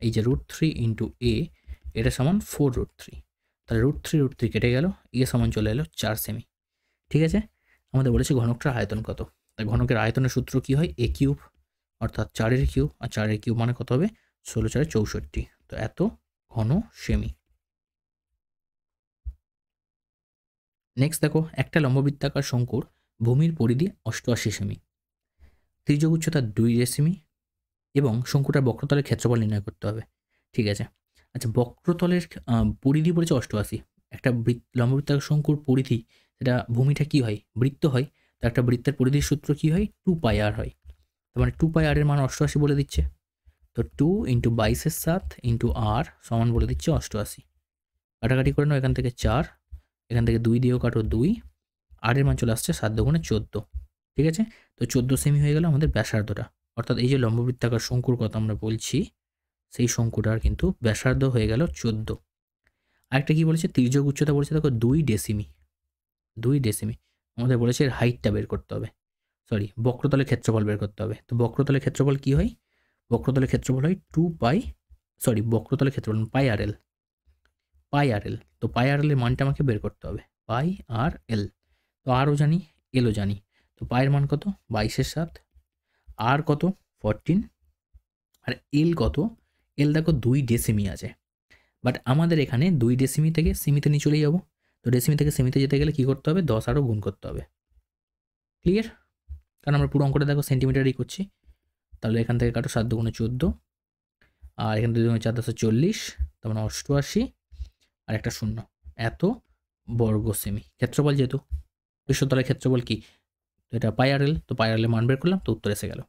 এই যে √3 ইন্টু এ, এটা সমান 4√3। তাহলে √3 কেটে গেল, এ সমান চলে এলো 4 সেমি। ঠিক আছে, আমাদের বলেছে ঘনকটার আয়তন কত। তাই ঘনকের আয়তনের সূত্র কি হয়? এ কিউব, অর্থাৎ 4 কিউব, আর 4 কিউব মানে কত হবে? 16 4 64। তো এত ঘন সেমি। নেক্সট দেখো, একটা লম্ববৃত্তাকার শঙ্কুর ভূমির পরিধি 88 সেমি, ত্রিজ্য উচ্চতা 2 সেমি এবং শঙ্কুটার বক্রতলের ক্ষেত্রফল নির্ণয় করতে হবে। ঠিক আছে, আচ্ছা, বক্রতলের পরিধি বলেছে 88। একটা লম্ববৃত্তাকার শঙ্কুর পরিধি, সেটা ভূমিটা কি হয়? বৃত্ত হয়। তো একটা বৃত্তের পরিধির সূত্র কি হয়? 2πr হয়। তার মানে 2πr এর মান 88 বলে দিচ্ছে। তো 2 ইন্টু 22/7 ইন্টু আর সমান বলে দিচ্ছে 88। কাটাকাটি করে নাও, এখান থেকে 4, এখান থেকে 2 দিয়েও কাটো 2, আর এর মান চলে আসছে 7 × 14। ঠিক আছে, তো 14 সেমি হয়ে গেল আমাদের ব্যাসার্ধটা। অর্থাৎ এই যে লম্ববৃত্তাকার শঙ্কুর কথা আমরা বলছি, সেই শঙ্কুটার কিন্তু ব্যাসার্ধ হয়ে গেল 14। আরেকটা কি বলেছে? তির্যক উচ্চতা বলেছে দেখো 2 ডেসিমি। 2 ডেসিমি আমাদের বলেছে এর হাইটটা বের করতে হবে, সরি, বক্রতলের ক্ষেত্রফল বের করতে হবে। তো বক্রতলের ক্ষেত্রফল কি হয়? বক্রতলের ক্ষেত্রফল হয় 2π, সরি, বক্রতলের ক্ষেত্রফল πrl, πrl। তো πrl এর মানটা আমাকে বের করতে হবে, πrl। তো আরও জানি, এলও জানি। তো পায়ের মান কত? 22/7, আর কত? 14, আর এল কত? এল দেখো 2 ডেসিমি আছে, বাট আমাদের এখানে 2 ডেসিমি থেকে সেমিতে নিয়ে চলে যাবো। তো ডেসিমি থেকে সেমিতে যেতে গেলে কী করতে হবে? 10 আরও গুণ করতে হবে। ক্লিয়ার? কারণ আমরা পুরো অঙ্কটা দেখো সেন্টিমিটারই করছি। তাহলে এখান থেকে কাটো 7 × 14, আর এখান থেকে 2 × 4 = 40, তার মানে 88, আর একটা শূন্য, এত বর্গ সেমি ক্ষেত্রফল। যেহেতু পৃষ্ঠতলের ক্ষেত্রফল কি? তো এটা πrl, তো πrl এর মান বের করলাম, তো উত্তর এসে গেল।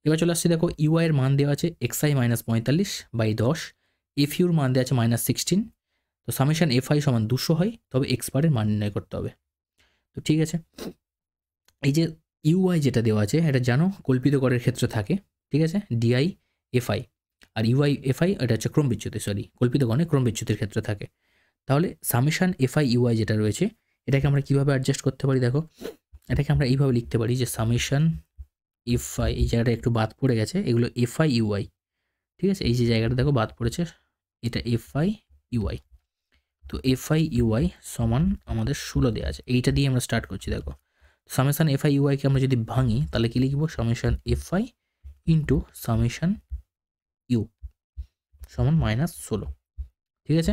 এবার চলে আসছি দেখো, ইউআই এর মান দেওয়া আছে xi - 45/10, এফইউর মান দেওয়া আছে -16। তো সামেশন এফআই সমান 200 হয়, তবে এক্স বারের মান নির্ণয় করতে হবে। তো ঠিক আছে, এই যে ইউআই যেটা দেওয়া আছে, এটা জানো কল্পিত গড়ের ক্ষেত্রে থাকে। ঠিক আছে, ডিআই এফআই, আর ইউআই এফআই এটা হচ্ছে ক্রম বিচ্যুতি, সরি, কল্পিত গণে ক্রম বিচ্যুতির ক্ষেত্রে থাকে। তাহলে সামেশন এফআই ইউআই যেটা রয়েছে, এটাকে আমরা কীভাবে অ্যাডজাস্ট করতে পারি? দেখো, এটাকে আমরা এইভাবে লিখতে পারি যে সামেশন এফআই, এই জায়গাটা একটু বাদ পড়ে গেছে, এগুলো এফআই ইউআই। ঠিক আছে, এই যে জায়গাটা দেখো বাদ পড়েছে, এটা এফআই ইউআই। তো এফআই ইউআই সমান আমাদের 16 দেওয়া আছে, এইটা দিয়ে আমরা স্টার্ট করছি। দেখো, সামেশন এফআই ইউআইকে আমরা যদি ভাঙি, তাহলে কি লিখবো? Summation F I into summation U সমান -16। ঠিক আছে,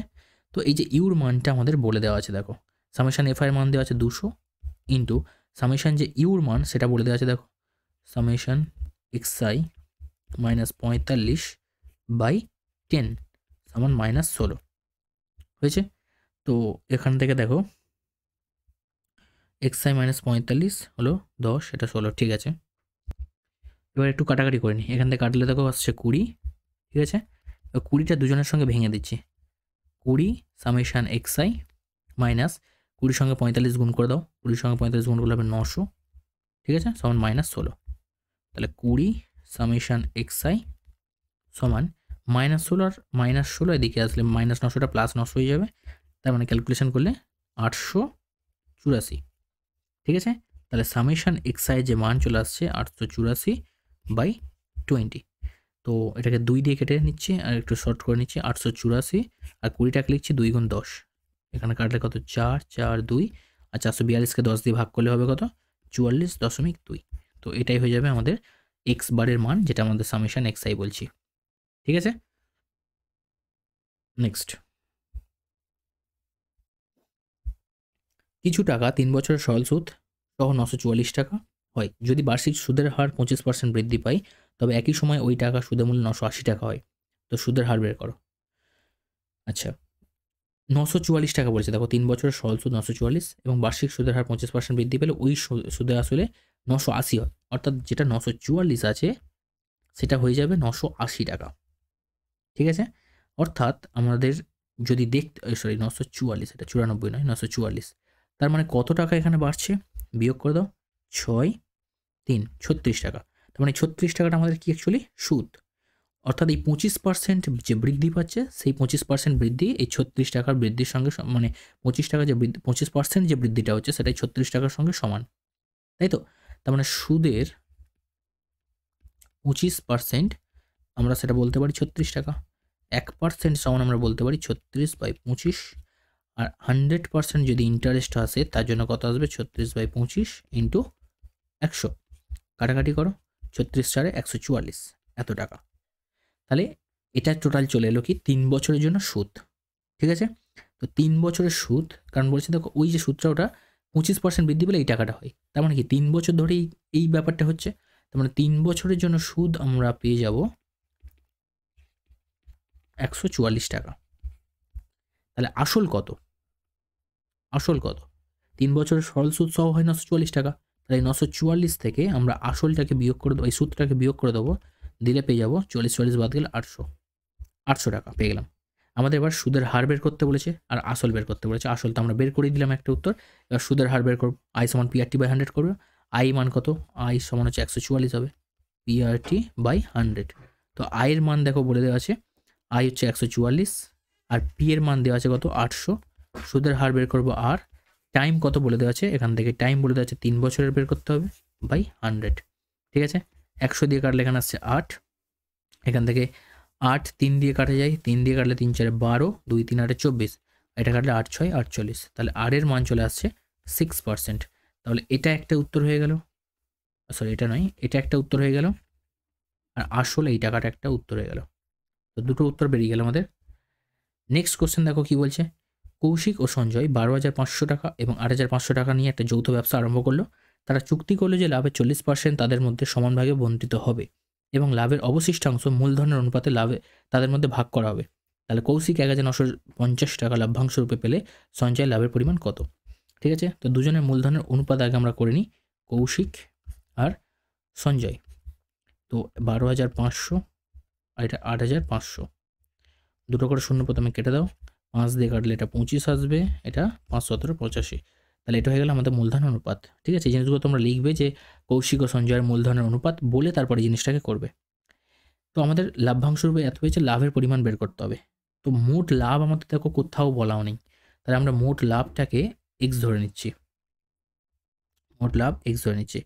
তো এই যে ইউর মানটা আমাদের বলে দেওয়া আছে। দেখো, সামেশন এফআই এর মান দেওয়া আছে 200 ইন্টু সামেশন যে ইউর মান সেটা বলে দেওয়া আছে। দেখো, সামেশন xi - 45/10 সমান -16 হয়েছে। তো এখান থেকে দেখো, xi - 45 হলো 10, এটা 16। ঠিক আছে, এবার একটু কাটাকাটি করে নিই। এখান থেকে কাটলে দেখো আসছে 20। ঠিক আছে, 20টা দুজনের সঙ্গে ভেঙে দিচ্ছি। 20 সামেশন xi মাইনাস 20 সঙ্গে 45 গুণ করে দাও, 20 সঙ্গে 45 গুণ করলে হবে 900। ঠিক আছে, সমান -16। তাহলে 20 সামেশন xi সমান -16, আর -16 এদিকে আসলে -900টা +900 হয়ে যাবে। তার মানে ক্যালকুলেশন করলে 884। ঠিক আছে, তাহলে সামেশন xi যে মান চলে আসছে 884/20। তো এটাকে 2 দিয়ে কেটে নিচ্ছি, আর একটু শর্ট করে নিচ্ছি। 884 আর 20টাকে লিখছি 2 × 10, এখানে কাটলে কত? 4 4 2, আর 442কে 10 দিয়ে ভাগ করলে হবে কত? 44.2। তো এটাই হয়ে যাবে আমাদের এক্স বারের মান, যেটা আমাদের সামেশন এক্স আই বলছি। ঠিক আছে, নেক্সট। কিছু টাকা 3 বছরের সরল সুদ সহ 944 টাকা হয়। যদি বার্ষিক সুদের হার 25% বৃদ্ধি পায়, তবে একই সময় ওই টাকা সুদের মূল্য 980 টাকা হয়। তো সুদের হার বের করো। আচ্ছা, 944 টাকা বলেছে, দেখো 3 বছরের সরল সুদ 944 এবং বার্ষিক সুদের হার 25% বৃদ্ধি পেলে ওই সুদে আসলে 980 হয়। অর্থাৎ যেটা 944 আছে সেটা হয়ে যাবে 980 টাকা। ঠিক আছে, অর্থাৎ আমাদের যদি দেখতে, সরি 944, এটা 94 নয়, 944। তার মানে কত টাকা এখানে বাড়ছে, বিয়োগ করে দাও, 6 3 36 টাকা। তার মানে 36 টাকাটা আমাদের কি অ্যাকচুয়ালি সুদ। অর্থাৎ এই 25% যে বৃদ্ধি পাচ্ছে, সেই 25% বৃদ্ধি এই 36 টাকার বৃদ্ধির সঙ্গে মানে 25 টাকা যে বৃদ্ধি, 25% যে বৃদ্ধিটা হচ্ছে সেটাই 36 টাকার সঙ্গে সমান, তাই তো? তার মানে সুদের 25% আমরা সেটা বলতে পারি 36 টাকা। 1% সমান আমরা বলতে পারি 36/25। আর 100% যদি ইন্টারেস্ট আসে তার জন্য কত আসবে, 36/25 ইন্টু 100, কাটাকাটি করো, 36 4 144, এত টাকা। তাহলে এটা টোটাল চলে এলো কি 3 বছরের জন্য সুদ। ঠিক আছে, তো 3 বছরের সুদ, কারণ বলছে দেখো ওই যে সুদটা ওটা 25% বৃদ্ধি পেলে এই টাকাটা হয়। তার মানে কি 3 বছর ধরেই এই ব্যাপারটা হচ্ছে। তার মানে 3 বছরের জন্য সুদ আমরা পেয়ে যাব 144 টাকা। তাহলে আসল কত, আসল কত? 3 বছরের সরল সুদ সহ হয় 944 টাকা। তাহলে 944 থেকে আমরা আসলটাকে বিয়োগ করে দেবো, এই সুদটাকে বিয়োগ করে দেবো, দিলে পেয়ে যাবো 40 বাদ গেলে 800 টাকা পেয়ে গেলাম। আমাদের এবার সুদের হার বের করতে বলেছে আর আসল বের করতে বলেছে। আসল তো আমরা বের করে দিলাম একটা উত্তর, এবার সুদের হার বের করবো। আই সমান PRT/100 করবে। আই মান কত, আই সমান হচ্ছে 144 হবে, PRT/100। তো আয়ের মান দেখো বলে দেওয়া আছে, আই হচ্ছে 144 আর পি এর মান দেওয়া আছে কত, 800। সুদের হার বের করবো আর টাইম কত বলে দেওয়া আছে, এখান থেকে টাইম বলে দেওয়া আছে 3 বছরের বের করতে হবে, বাই 100। ঠিক আছে, 100 দিয়ে কাটলে এখানে আসছে 8, এখান থেকে 8 3 দিয়ে কাটা যায়, 3 দিয়ে কাটলে 3 4 12, 2 3 8 24, এটা কাটলে 8 6 48। তাহলে আর এর মান চলে আসছে 6%। তাহলে এটা একটা উত্তর হয়ে গেল, সরি এটা নয়, এটা একটা উত্তর হয়ে গেল, আর আসলে এই টাকাটা একটা উত্তর হয়ে গেল। তো দুটো উত্তর বেরিয়ে গেল আমাদের। নেক্সট কোশ্চেন দেখো কি বলছে। কৌশিক ও সঞ্জয় 12,500 টাকা এবং 8,500 টাকা নিয়ে একটা যৌথ ব্যবসা আরম্ভ করলো। তারা চুক্তি করলো যে লাভের 40% তাদের মধ্যে সমান ভাগে বণ্টিত হবে এবং লাভের অবশিষ্টাংশ মূলধনের অনুপাতে লাভে তাদের মধ্যে ভাগ করা হবে। তাহলে কৌশিক 1,950 টাকা লাভ্যাংশ রূপে পেলে সঞ্জয় লাভের পরিমাণ কত? ঠিক আছে, তো দুজনের মূলধনের অনুপাত আগে আমরা করে নিই, কৌশিক আর সঞ্জয়। তো 12,500 আর এটা 8,500, দুটো করে শূন্য প্রথমে কেটে দাও, 5 দিয়ে কাটলে এটা 25 আসবে, এটা 5 17 85। তাহলে এটা হয়ে গেল আমাদের মূলধন অনুপাত। ঠিক আছে, এই জিনিসগুলো তোমরা লিখবে যে কৌশিক ও সঞ্জয়ের মূলধনের অনুপাত বলে তারপরে জিনিসটাকে করবে। তো আমাদের লাভ্যাংশ রূপে এত হয়েছে, লাভের পরিমাণ বের করতে হবে। তো মোট লাভ আমাদের দেখো কোথাও বলাও নেই, তাহলে আমরা মোট লাভটাকে এক্স ধরে নিচ্ছি, মোট লাভ এক্স ধরে নিচ্ছি।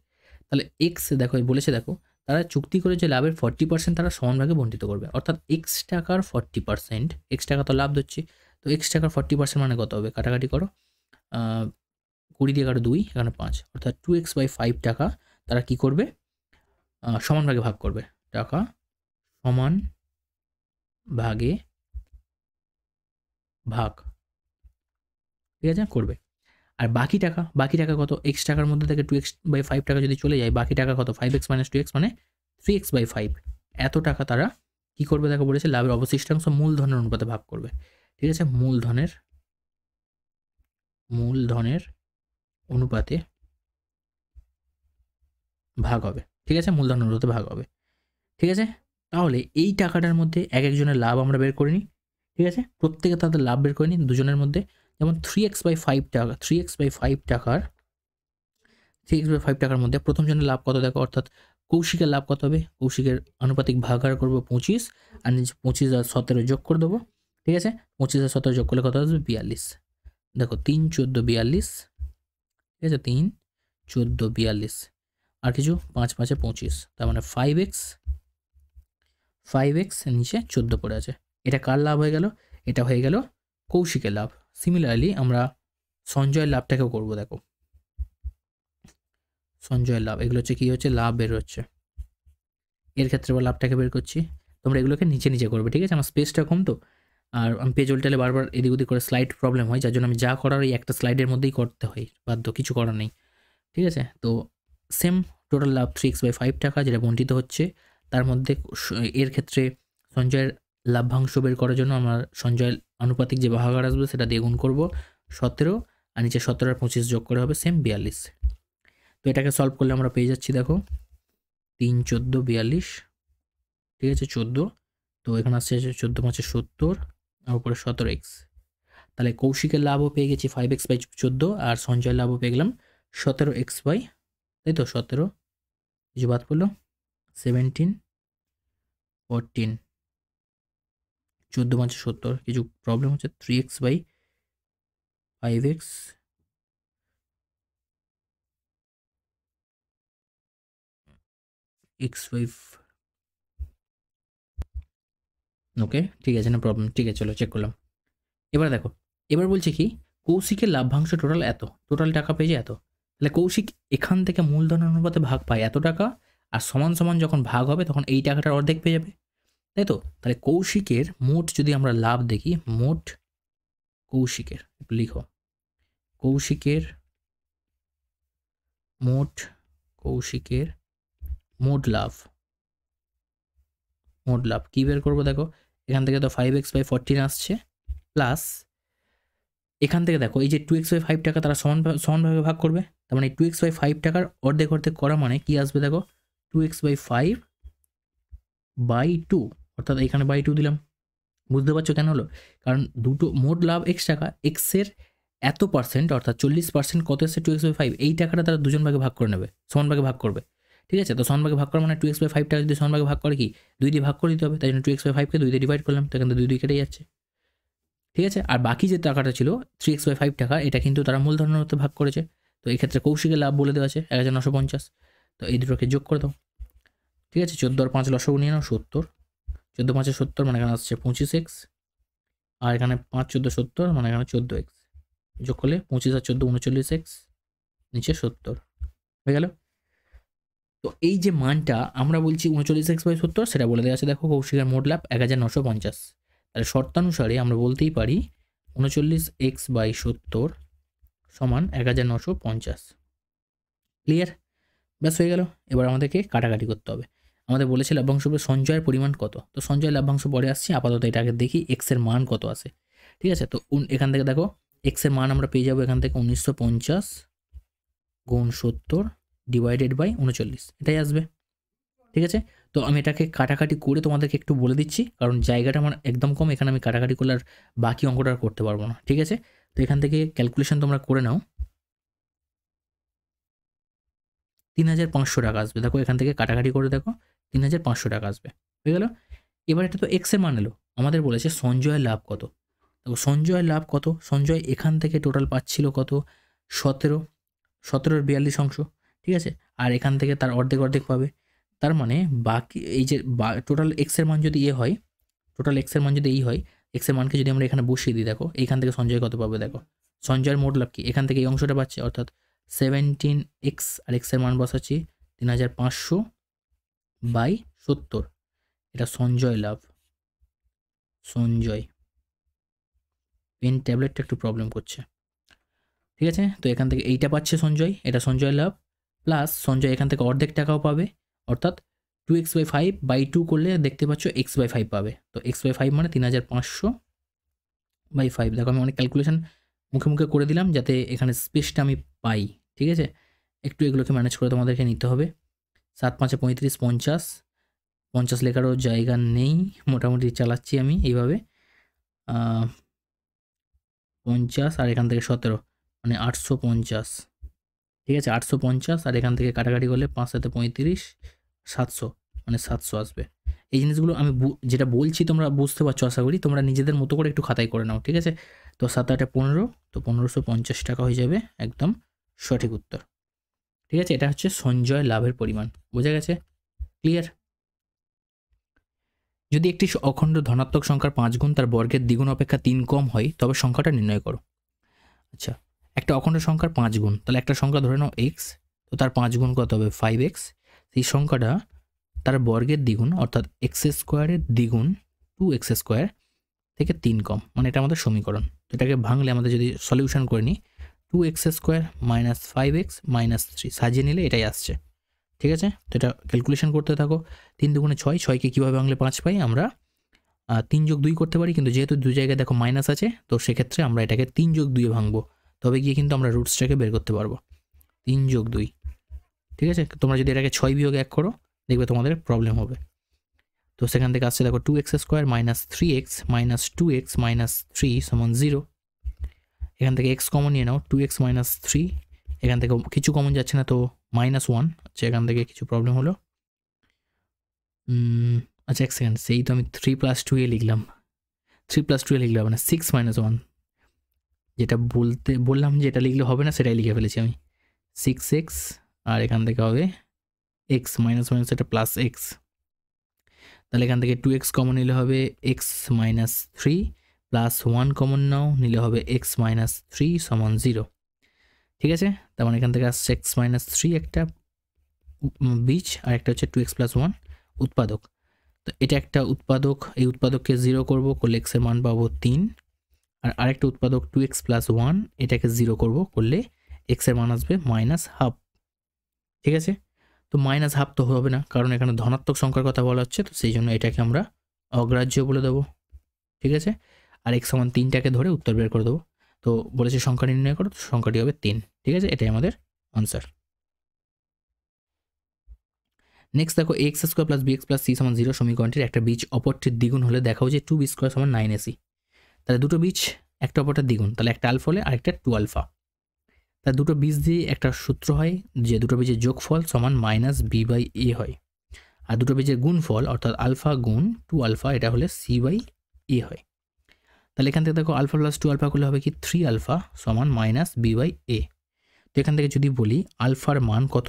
তাহলে এক্স দেখো বলেছে, দেখো তারা চুক্তি করে যে লাভের 40% তারা সমান ভাগে বণ্টিত করবে। অর্থাৎ এক্স টাকার 40%, এক্স টাকা তো লাভ দিচ্ছি, তো এক্স টাকার 40% মানে কত হবে, কাটাকাটি করো, 20 দিয়ে কাটো 2, এখানে 5, অর্থাৎ 2x/5 টাকা তারা কি করবে, সমান ভাগে ভাগ করবে। টাকা সমান ভাগে ভাগ, ঠিক আছে, করবে। আর বাকি টাকা কত, এক্স টাকার মধ্যে থেকে 2x/5 টাকা যদি চলে যায়, বাকি টাকা কত, 5x - 2x মানে 3x/5। এত টাকা তারা কি করবে দেখো বলেছে, লাভের অবশিষ্টাংশ মূলধনের অনুপাতে ভাগ করবে। ঠিক আছে, মূলধনের অনুপাতে ভাগ হবে। ঠিক আছে, মূলধনের অনুপাতে ভাগ হবে। ঠিক আছে, তাহলে এই টাকাটার মধ্যে এক একজনের লাভ আমরা বের করে নিই। ঠিক আছে, প্রত্যেকে তাদের লাভ বের করে নিই দুজনের মধ্যে। যেমন 3x/5 টাকা, 3x/5 টাকার 3x/5 টাকার মধ্যে প্রথম জনের লাভ কত দেখো, অর্থাৎ কৌশিকের লাভ কত হবে, কৌশিকের আনুপাতিক ভাগাকার করবো 25, আর 25 আর 17 যোগ করে দেবো। ঠিক আছে, 25 আর 17 যোগ করলে কত আসবে, 42। দেখো 3 14 42, ঠিক আছে, 3 14 42, আর কিছু 5 5 25, তার মানে 5x নিচে 14 পড়ে আছে। এটা কার লাভ হয়ে গেল, এটা হয়ে গেল কৌশিকের লাভ। সিমিলারলি আমরা সঞ্জয়ের লাভটাকেও করবো, দেখো সঞ্চয় লাভ, এগুলো হচ্ছে কী হচ্ছে লাভ বের হচ্ছে। এর ক্ষেত্রে আবার লাভটাকে বের করছি। তোমরা এগুলোকে নিচে নিচে করবে, ঠিক আছে? আমার স্পেসটা কম তো, আর আমি পেজ উল্টালে বারবার এদিক ওদিক করে স্লাইড প্রবলেম হয়, যার জন্য আমি যা করার ওই একটা স্লাইডের মধ্যেই করতে হয়, বাধ্য, কিছু করার নেই, ঠিক আছে? তো সেম টোটাল লাভ 3x/5 টাকা যেটা বণ্টিত হচ্ছে, তার মধ্যে এর ক্ষেত্রে সঞ্চয়ের লাভ্যাংশ বের করার জন্য আমার সঞ্চয়ের আনুপাতিক যে ভাগাকার আসবে সেটা দিয়ে গুণ করবো 17, আর নিচে 17 আর 25 যোগ করে হবে সেম 42। তো এটাকে সলভ করলে আমরা পেয়ে যাচ্ছি, দেখো 3, 14, 42, ঠিক আছে 14। তো এখানে আসছে 14 5 70 আর উপরে 17x। তাহলে কৌশিকের লাভও পেয়ে গেছি 5x/14, আর সঞ্চয়ের লাভও পেয়ে গেলাম 17x বাই, তাই তো 17, কিছু বাদ পড়লো 17, 14, 14 5 70, কিছু প্রবলেম হচ্ছে 3x/5x, x5, ওকে ঠিক আছে, না প্রবলেম, ঠিক আছে চলো চেক করলাম। এবার দেখো, এবার বলছে কি কৌশিকের লাভ্যাংশ টোটাল এত, টোটাল টাকা পেয়েছে এত, তাহলে কৌশিক এখান থেকে মূলধন অনুপাতে ভাগ পায় এত টাকা, আর সমান সমান যখন ভাগ হবে তখন এই টাকাটার অর্ধেক পেয়ে যাবে, তাই তো? তাহলে কৌশিকের মোট যদি আমরা লাভ দেখি, মোট কৌশিকের, একটু লিখো, কৌশিকের মোট, কৌশিকের মোট লাভ, মোট লাভ কী বের করবো দেখো, এখান থেকে তো 5x/14 আসছে, প্লাস এখান থেকে দেখো এই যে 2x/5 টাকা তারা সমানভাবে ভাগ করবে, তার মানে 2x/5 টাকার অর্ধেক অর্ধেক করা মানে কি আসবে দেখো, 2x/5/2, অর্থাৎ এখানে বাই 2 দিলাম। বুঝতে পারছো কেন হলো? কারণ দুটো মোট লাভ x টাকা, এক্সের এত পার্সেন্ট অর্থাৎ 40% কত এসছে 2x/5, এই টাকাটা তারা দুজন ভাগে ভাগ করে নেবে, সমান ভাগে ভাগ করবে, ঠিক আছে? তো সমান ভাগে ভাগ করা মানে 2x/5 টাকা যদি সমান ভাগে ভাগ করে কি 2 দিয়ে ভাগ করে দিতে হবে, তাই জন্য 2x/5কে 2 দিয়ে ডিভাইড করলাম, তো এখান থেকে 2 কেটে যাচ্ছে, ঠিক আছে? আর বাকি যে টাকাটা ছিল 3x/5 টাকা, এটা কিন্তু তারা মূলধনের মধ্যে ভাগ করেছে, তো এই ক্ষেত্রে কৌশিকের লাভ বলে দেওয়া আছে 1950, তো এই দুটোকে যোগ করে দাও, ঠিক আছে? 14 আর 5 লসাগু নিয়ে নাও 70, 14 5 70 মানে এখানে আসছে 25x, আর এখানে 5 14 70 মানে এখানে 14x, যোগ করলে 25 আর 14 39x, নিচে 70 হয়ে গেল। তো এই যে মানটা আমরা বলছি 39x/70, সেটা বলে দেওয়া আছে দেখো কৌশিকের মোট লাভ 1950, তাহলে শর্তানুসারে আমরা বলতেই পারি 39x/70 সমান 1950। ক্লিয়ার? ব্যাস হয়ে গেল। এবার আমাদেরকে কাটাকাটি করতে হবে। আমাদের বলেছে লভ্যাংশ সঞ্চয়ের পরিমাণ কত, তো সঞ্চয় লভ্যাংশ পরে আসছি, আপাতত এটাকে দেখি এক্স এর মান কত আসে, ঠিক আছে? তো এখান থেকে দেখো এক্স এর মান আমরা পেয়ে যাবো এখান থেকে 1950 গুণ 70 ডিভাইডেড বাই 39, এটাই আসবে, ঠিক আছে? তো আমি এটাকে কাটাকাটি করে তোমাদেরকে একটু বলে দিচ্ছি, কারণ জায়গাটা আমার একদম কম, এখানে আমি কাটাকাটি করলে আর বাকি অঙ্কটা আর করতে পারবো না, ঠিক আছে? তো এখান থেকে ক্যালকুলেশন তোমরা করে নাও, 3500 টাকা আসবে। দেখো এখান থেকে কাটাকাটি করে দেখো 3500 টাকা আসবে, হয়ে গেল। এবার এটা তো এক্স এর মান এলো, আমাদের বলেছে সঞ্চয়ের লাভ কত। দেখো সঞ্চয়ের লাভ কত, সঞ্চয় এখান থেকে টোটাল পাচ্ছিল কত 17, 17-এর 42 অংশ, ঠিক আছে? আর এখান থেকে তার অর্ধেক অর্ধেক পাবে, তার মানে বাকি এই যে টোটাল এক্সের মান যদি হয়, টোটাল এক্সের মান যদি হয়, এক্সের মানকে যদি আমরা এখানে বসিয়ে দিই, দেখো এইখান থেকে সঞ্চয় কত পাবে, দেখো সঞ্চয়ের মোট লাভ কি, এখান থেকে এই অংশটা পাচ্ছে, অর্থাৎ 17x, আর এক্সের মান বসাচ্ছি 3500/70, এটা সঞ্চয় লাভ, সঞ্চয়, পেন ট্যাবলেটটা একটু প্রবলেম করছে, ঠিক আছে? তো এখান থেকে এইটা পাচ্ছে সঞ্চয়, এটা সঞ্চয় লাভ, প্লাস সঞ্চয় এখান থেকে অর্ধেক টাকাও পাবে, অর্থাৎ 2x/5/2 করলে দেখতে পাচ্ছ x/5 পাবে, তো x/5 মানে 3500/5। দেখো আমি অনেক ক্যালকুলেশন মুখে মুখে করে দিলাম যাতে এখানে স্পেসটা আমি পাই, ঠিক আছে? একটু এগুলোকে ম্যানেজ করে তোমাদেরকে নিতে হবে। 7 5 35 50, 50 লেখারও জায়গা নেই, মোটামুটি চালাচ্ছি আমি এইভাবে, 50 আর এখান থেকে 17 মানে 850, ঠিক আছে? 850, আর এখান থেকে কাটাকাটি করলে 5 7 35 700 মানে 700 আসবে। এই জিনিসগুলো আমি যেটা বলছি তোমরা বুঝতে পারছো আশা করি, তোমরা নিজেদের মতো করে একটু খাতায় করে নাও, ঠিক আছে? তো 7 8 15, তো 1550 টাকা হয়ে যাবে, একদম সঠিক উত্তর, ঠিক আছে? এটা হচ্ছে সঞ্চয় লাভের পরিমাণ, বোঝা গেছে? ক্লিয়ার? যদি একটি অখণ্ড ধনাত্মক সংখ্যার 5 গুণ তার বর্গের দ্বিগুণ অপেক্ষা 3 কম হয় তবে সংখ্যাটা নির্ণয় করো। আচ্ছা, একটা অখণ্ড সংখ্যার 5 গুণ, তাহলে একটা সংখ্যা ধরে নাও এক্স, তো তার 5 গুণ কত হবে 5x, সেই সংখ্যাটা তার বর্গের দ্বিগুণ অর্থাৎ এক্স স্কোয়ারের দ্বিগুণ 2x স্কোয়ার থেকে 3 কম, মানে এটা আমাদের সমীকরণ। তো এটাকে ভাঙলে আমাদের যদি সলিউশন করে নিই 2x square minus 5x minus 3 সাজিয়ে নিলে এটাই আসছে, ঠিক আছে। তো এটা ক্যালকুলেশন করতে থাকো। 3 দুগুণে 6, 6কে কীভাবে ভাঙলে 5 পাই আমরা, 3 যোগ 2 করতে পারি, কিন্তু যেহেতু দু জায়গায় দেখো মাইনাস আছে তো সেক্ষেত্রে আমরা এটাকে 3 যোগ 2 ভাঙবো, তবে গিয়ে কিন্তু আমরা রুটসটাকে বের করতে পারবো। 3 যোগ 2, ঠিক আছে। তোমরা যদি এটাকে 6 বিয়োগ 1 করো দেখবে তোমাদের প্রবলেম হবে। তো সেখান থেকে আসছে দেখো 2x square minus 3x minus 2x minus 3 সমান 0। এখান থেকে x কমন নিয়ে নাও, 2x মাইনাস 3, এখান থেকে কিছু কমন যাচ্ছে না তো মাইনাস 1, আচ্ছা এখান থেকে কিছু প্রবলেম হলো। আচ্ছা এক সেকেন্ড, সেই তো আমি 3 প্লাস 2 লিখলাম, 3 প্লাস 2 লিখলে হবে না, 6 মাইনাস 1, যেটা বললাম যে এটা লিখলে হবে না সেটাই লিখে ফেলেছি আমি, 6x, আর এখান থেকে হবে x মাইনাস মাইনাস এটা প্লাস x, তাহলে এখান থেকে 2x কমন নিলে হবে x মাইনাস 3 প্লাস 1 কমন নাও নিলে হবে x মাইনাস 3 সমান 0, ঠিক আছে। তার মানে এখান থেকে আসছে x মাইনাস 3 একটা বীজ, আর একটা হচ্ছে 2x প্লাস 1 উৎপাদক। তো এটা একটা উৎপাদক, এই উৎপাদককে 0 করব, করলে x এর মান পাবো 3, আর আরেকটা উৎপাদক 2x প্লাস 1 এটাকে 0 করব, করলে x এর মান আসবে মাইনাস হাফ, ঠিক আছে। তো মাইনাস হাফ তো হবে না, কারণ এখানে ধনাত্মক সংখ্যার কথা বলা হচ্ছে, তো সেই জন্য এটাকে আমরা অগ্রাহ্য বলে দেবো, ঠিক আছে। আর x সমান 3টাকে ধরে উত্তর বের করে দেবো। তো বলেছে সংখ্যা নির্ণয় করো, তো সংখ্যাটি হবে 3, ঠিক আছে। এটাই আমাদের আনসার। নেক্সট দেখো X square plus B X plus C সমান 0 সমীকরণটির একটা বীজ অপরটির দ্বিগুণ হলে দেখাও যে 2b স্কোয়ার সমান 9ac। তাহলে দুটো বীজ একটা অপরটার দ্বিগুণ, তাহলে একটা আলফা হলে আরেকটা 2 আলফা। তাহলে দুটো বীজ দিয়ে একটা সূত্র হয় যে দুটো বীজের যোগফল সমান মাইনাস বি বাই এ হয়, আর দুটো বীজের গুণফল অর্থাৎ আলফা গুণ 2 আলফা এটা হলে সি বাই এ হয়। তাহলে এখান থেকে দেখো আলফা প্লাস 2 আলফা করলে হবে কি 3 আলফা সমান মাইনাস বি বাই এ। তো এখান থেকে যদি বলি আলফার মান কত,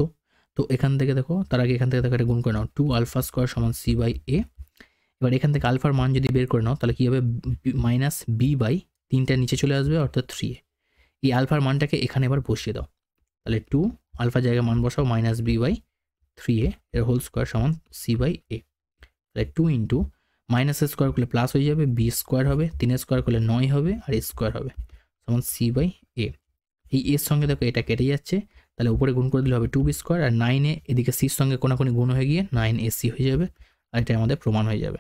তো এখান থেকে দেখো তার আগে এখান থেকে দেখো এটা গুণ করে নাও, 2 আলফা স্কোয়ার সমান সি বাই এ। এবার এখান থেকে আলফার মান যদি বের করে নাও তাহলে কী হবে, মাইনাস বি বাই 3টা নিচে চলে আসবে অর্থাৎ 3a। এই আলফার মানটাকে এখানে এবার বসিয়ে দাও, তাহলে 2 আলফা জায়গায় মান বসাও মাইনাস বি বাই 3a এর হোল স্কোয়ার সমান সি বাই এ। তাহলে 2 ইন্টু মাইনাস স্কোয়ার করলে প্লাস হয়ে যাবে, বি স্কোয়ার হবে, 3 স্কোয়ার করলে 9 হবে, আর এ স্কোয়ার হবে সমান সি বাই এ। এই এর সঙ্গে দেখো এটা কেটে যাচ্ছে, তাহলে উপরে গুণ করে দিলে হবে 2b স্কোয়ার, আর 9a এদিকে সির সঙ্গে কোনাকুনি গুণ হয়ে গিয়ে 9ac হয়ে যাবে, আর এটা আমাদের প্রমাণ হয়ে যাবে।